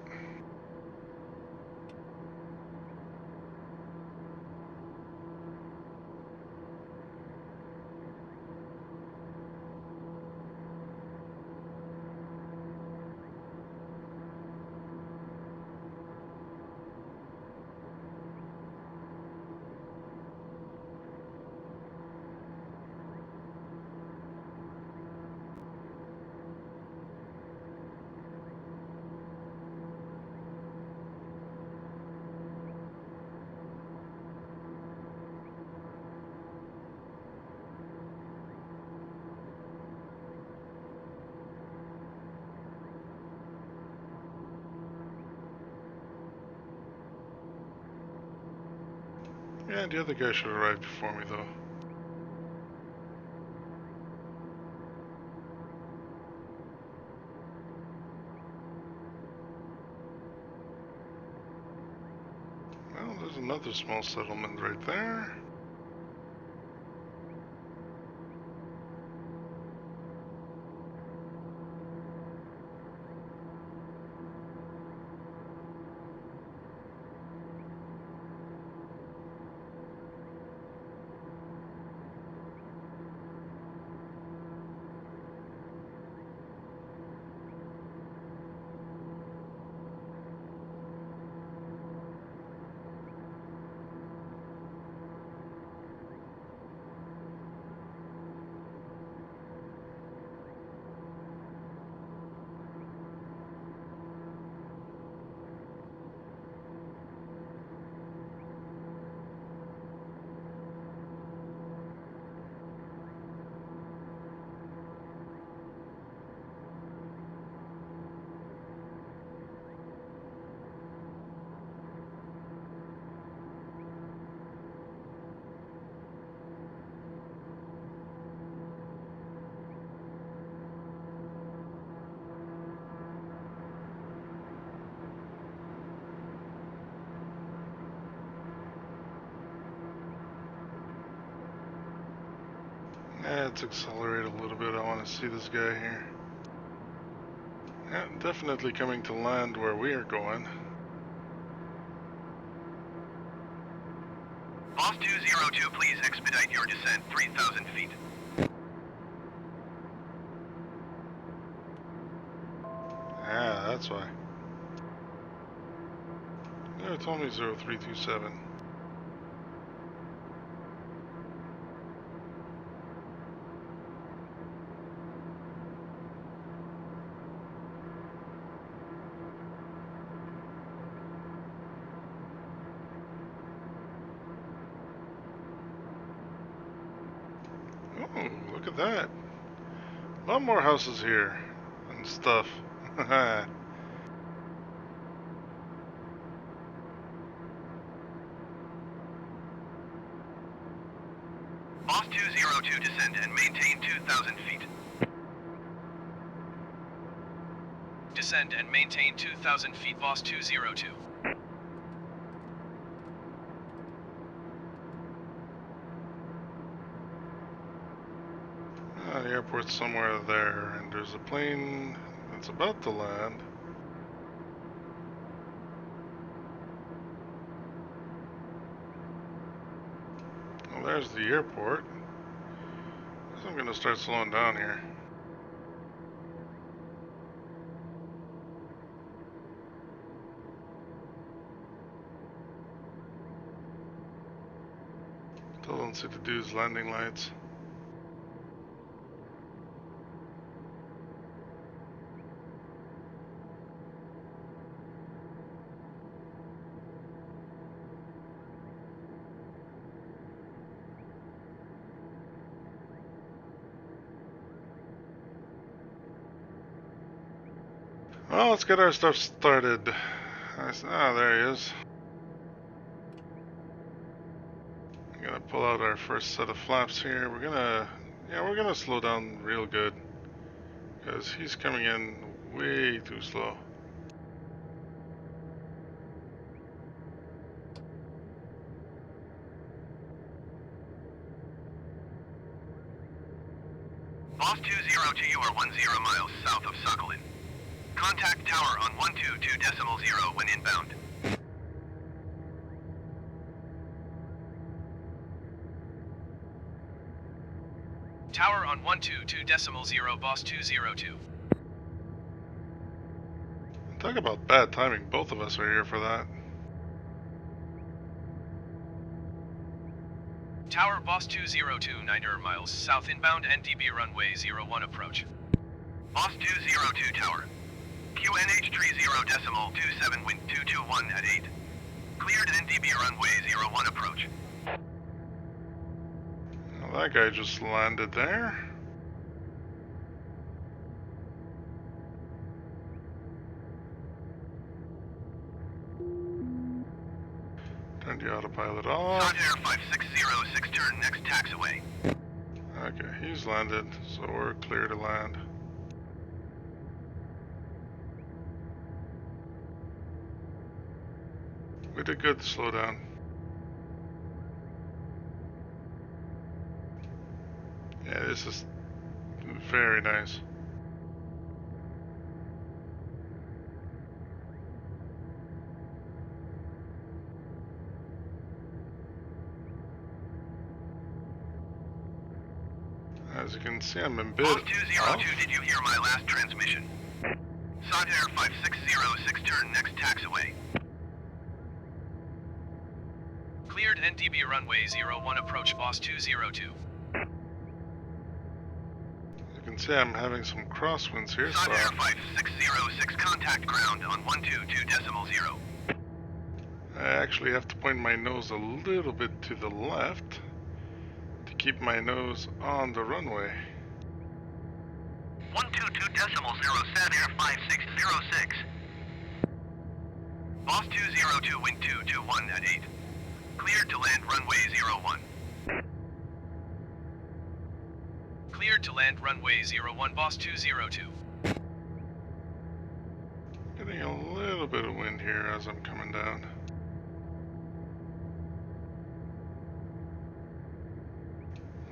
Speaker 1: Yeah, the other guy should arrive before me though. Well, there's another small settlement right there. Yeah, let's accelerate a little bit. I want to see this guy here. Yeah, definitely coming to land where we are going.
Speaker 2: Boss 202, please expedite your descent 3,000 feet.
Speaker 1: Yeah, that's why. Yeah, it told me 0327. Oh, look at that. A lot more houses here and stuff.
Speaker 2: Boss 202, descend and maintain 2,000 feet.
Speaker 4: Descend and maintain 2,000 feet, Boss 202.
Speaker 1: The airport's somewhere there, and there's a plane that's about to land. there's the airport. So I'm gonna start slowing down here. Still don't see the dude's landing lights. Well, let's get our stuff started. There he is. I'm gonna pull out our first set of flaps here. We're gonna slow down real good because he's coming in way too slow.
Speaker 2: Boss 202, you are 10 miles south of Sakhalin. Contact tower on 122.0 when inbound.
Speaker 4: Tower on 122.0, boss 202.
Speaker 1: Talk about bad timing. Both of us are here for that.
Speaker 4: Tower boss 202, 90 miles south inbound NDB runway 01 approach.
Speaker 2: Boss 202 tower. QNH 30.27 wind 221 at 8. Cleared NDB runway 01 approach.
Speaker 1: Well, that guy just landed there. Turn the autopilot off.
Speaker 2: Hot Air 5606, turn next taxiway.
Speaker 1: Okay, he's landed, so we're clear to land. We did good to slow down. Yeah, this is very nice. As you can see, I'm in bid
Speaker 2: Boss
Speaker 1: off.
Speaker 2: 202, did you hear my last transmission? Hot Air 5606, turn next taxiway.
Speaker 4: Cleared NDB runway 01 approach, boss 202.
Speaker 1: You can see I'm having some crosswinds here,
Speaker 2: Hot
Speaker 1: so
Speaker 2: Air 5606, contact ground on 122.0.
Speaker 1: I actually have to point my nose a little bit to the left to keep my nose on the runway.
Speaker 2: 122.0, Sat Air 5606. Boss 202, wind 221 at 8. Cleared to land runway 01.
Speaker 4: Cleared to land runway 01, boss 202.
Speaker 1: Getting a little bit of wind here as I'm coming down.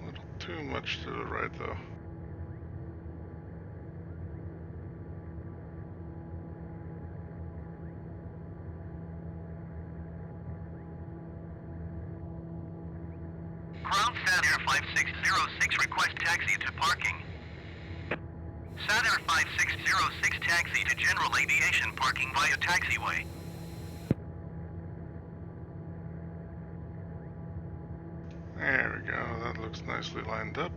Speaker 1: A little too much to the right though.
Speaker 2: Ground Sat Air 5606, request taxi to parking. Sat Air 5606, taxi to general aviation parking via taxiway.
Speaker 1: There we go, that looks nicely lined up.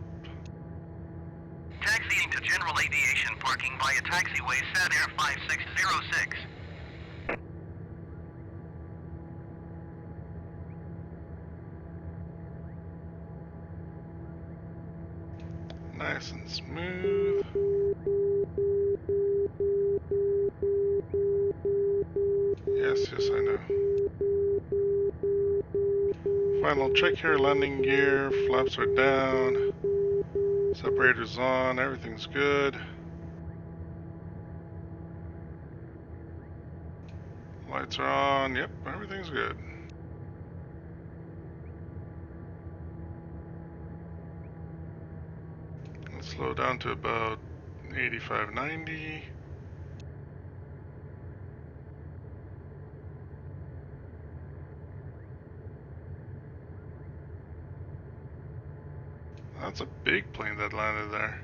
Speaker 2: Taxiing to general aviation parking via taxiway Sat Air 5606.
Speaker 1: Nice and smooth. Yes, I know. Final check here, landing gear, flaps are down, separators on, everything's good. Lights are on, yep, everything's good. Let's slow down to about 85, 90. That's a big plane that landed there.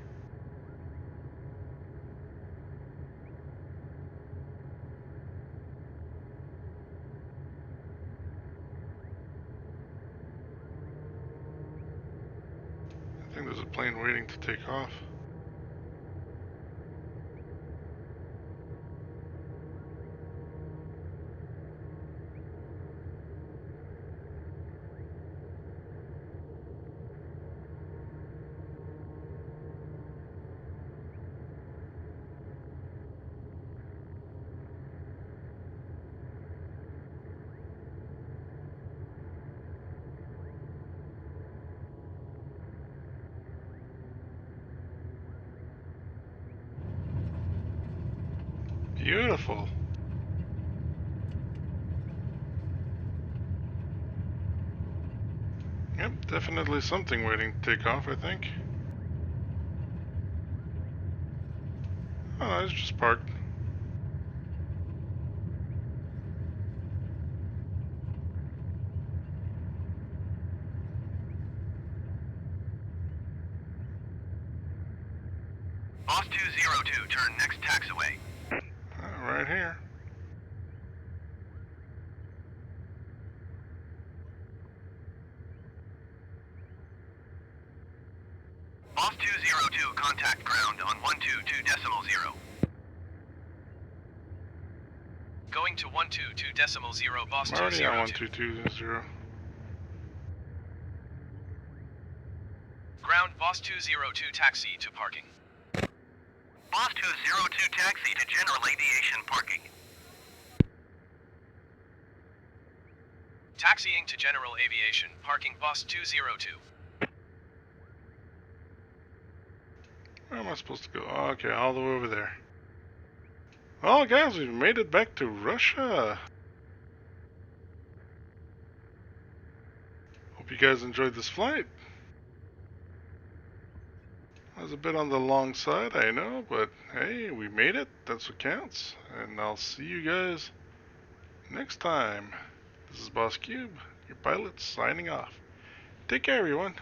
Speaker 1: I think there's a plane waiting to take off. Beautiful. Yep, definitely something waiting to take off, I think. Oh, it's just parked.
Speaker 2: Boss 202, turn next taxiway.
Speaker 1: Right here.
Speaker 2: Boss 202, contact ground on 122.0.
Speaker 4: Going to 122.0, boss
Speaker 1: I'm already on
Speaker 4: 202.
Speaker 1: 1220.
Speaker 4: Ground, boss 202, taxi to parking.
Speaker 2: Boss 202, taxi to general aviation parking.
Speaker 4: Taxiing to general aviation, parking, boss 202.
Speaker 1: Where am I supposed to go? Oh, okay, all the way over there. Well, guys, we've made it back to Russia. Hope you guys enjoyed this flight. It was a bit on the long side, I know, but hey, we made it. That's what counts. And I'll see you guys next time. This is Boss Cube, your pilot, signing off. Take care, everyone.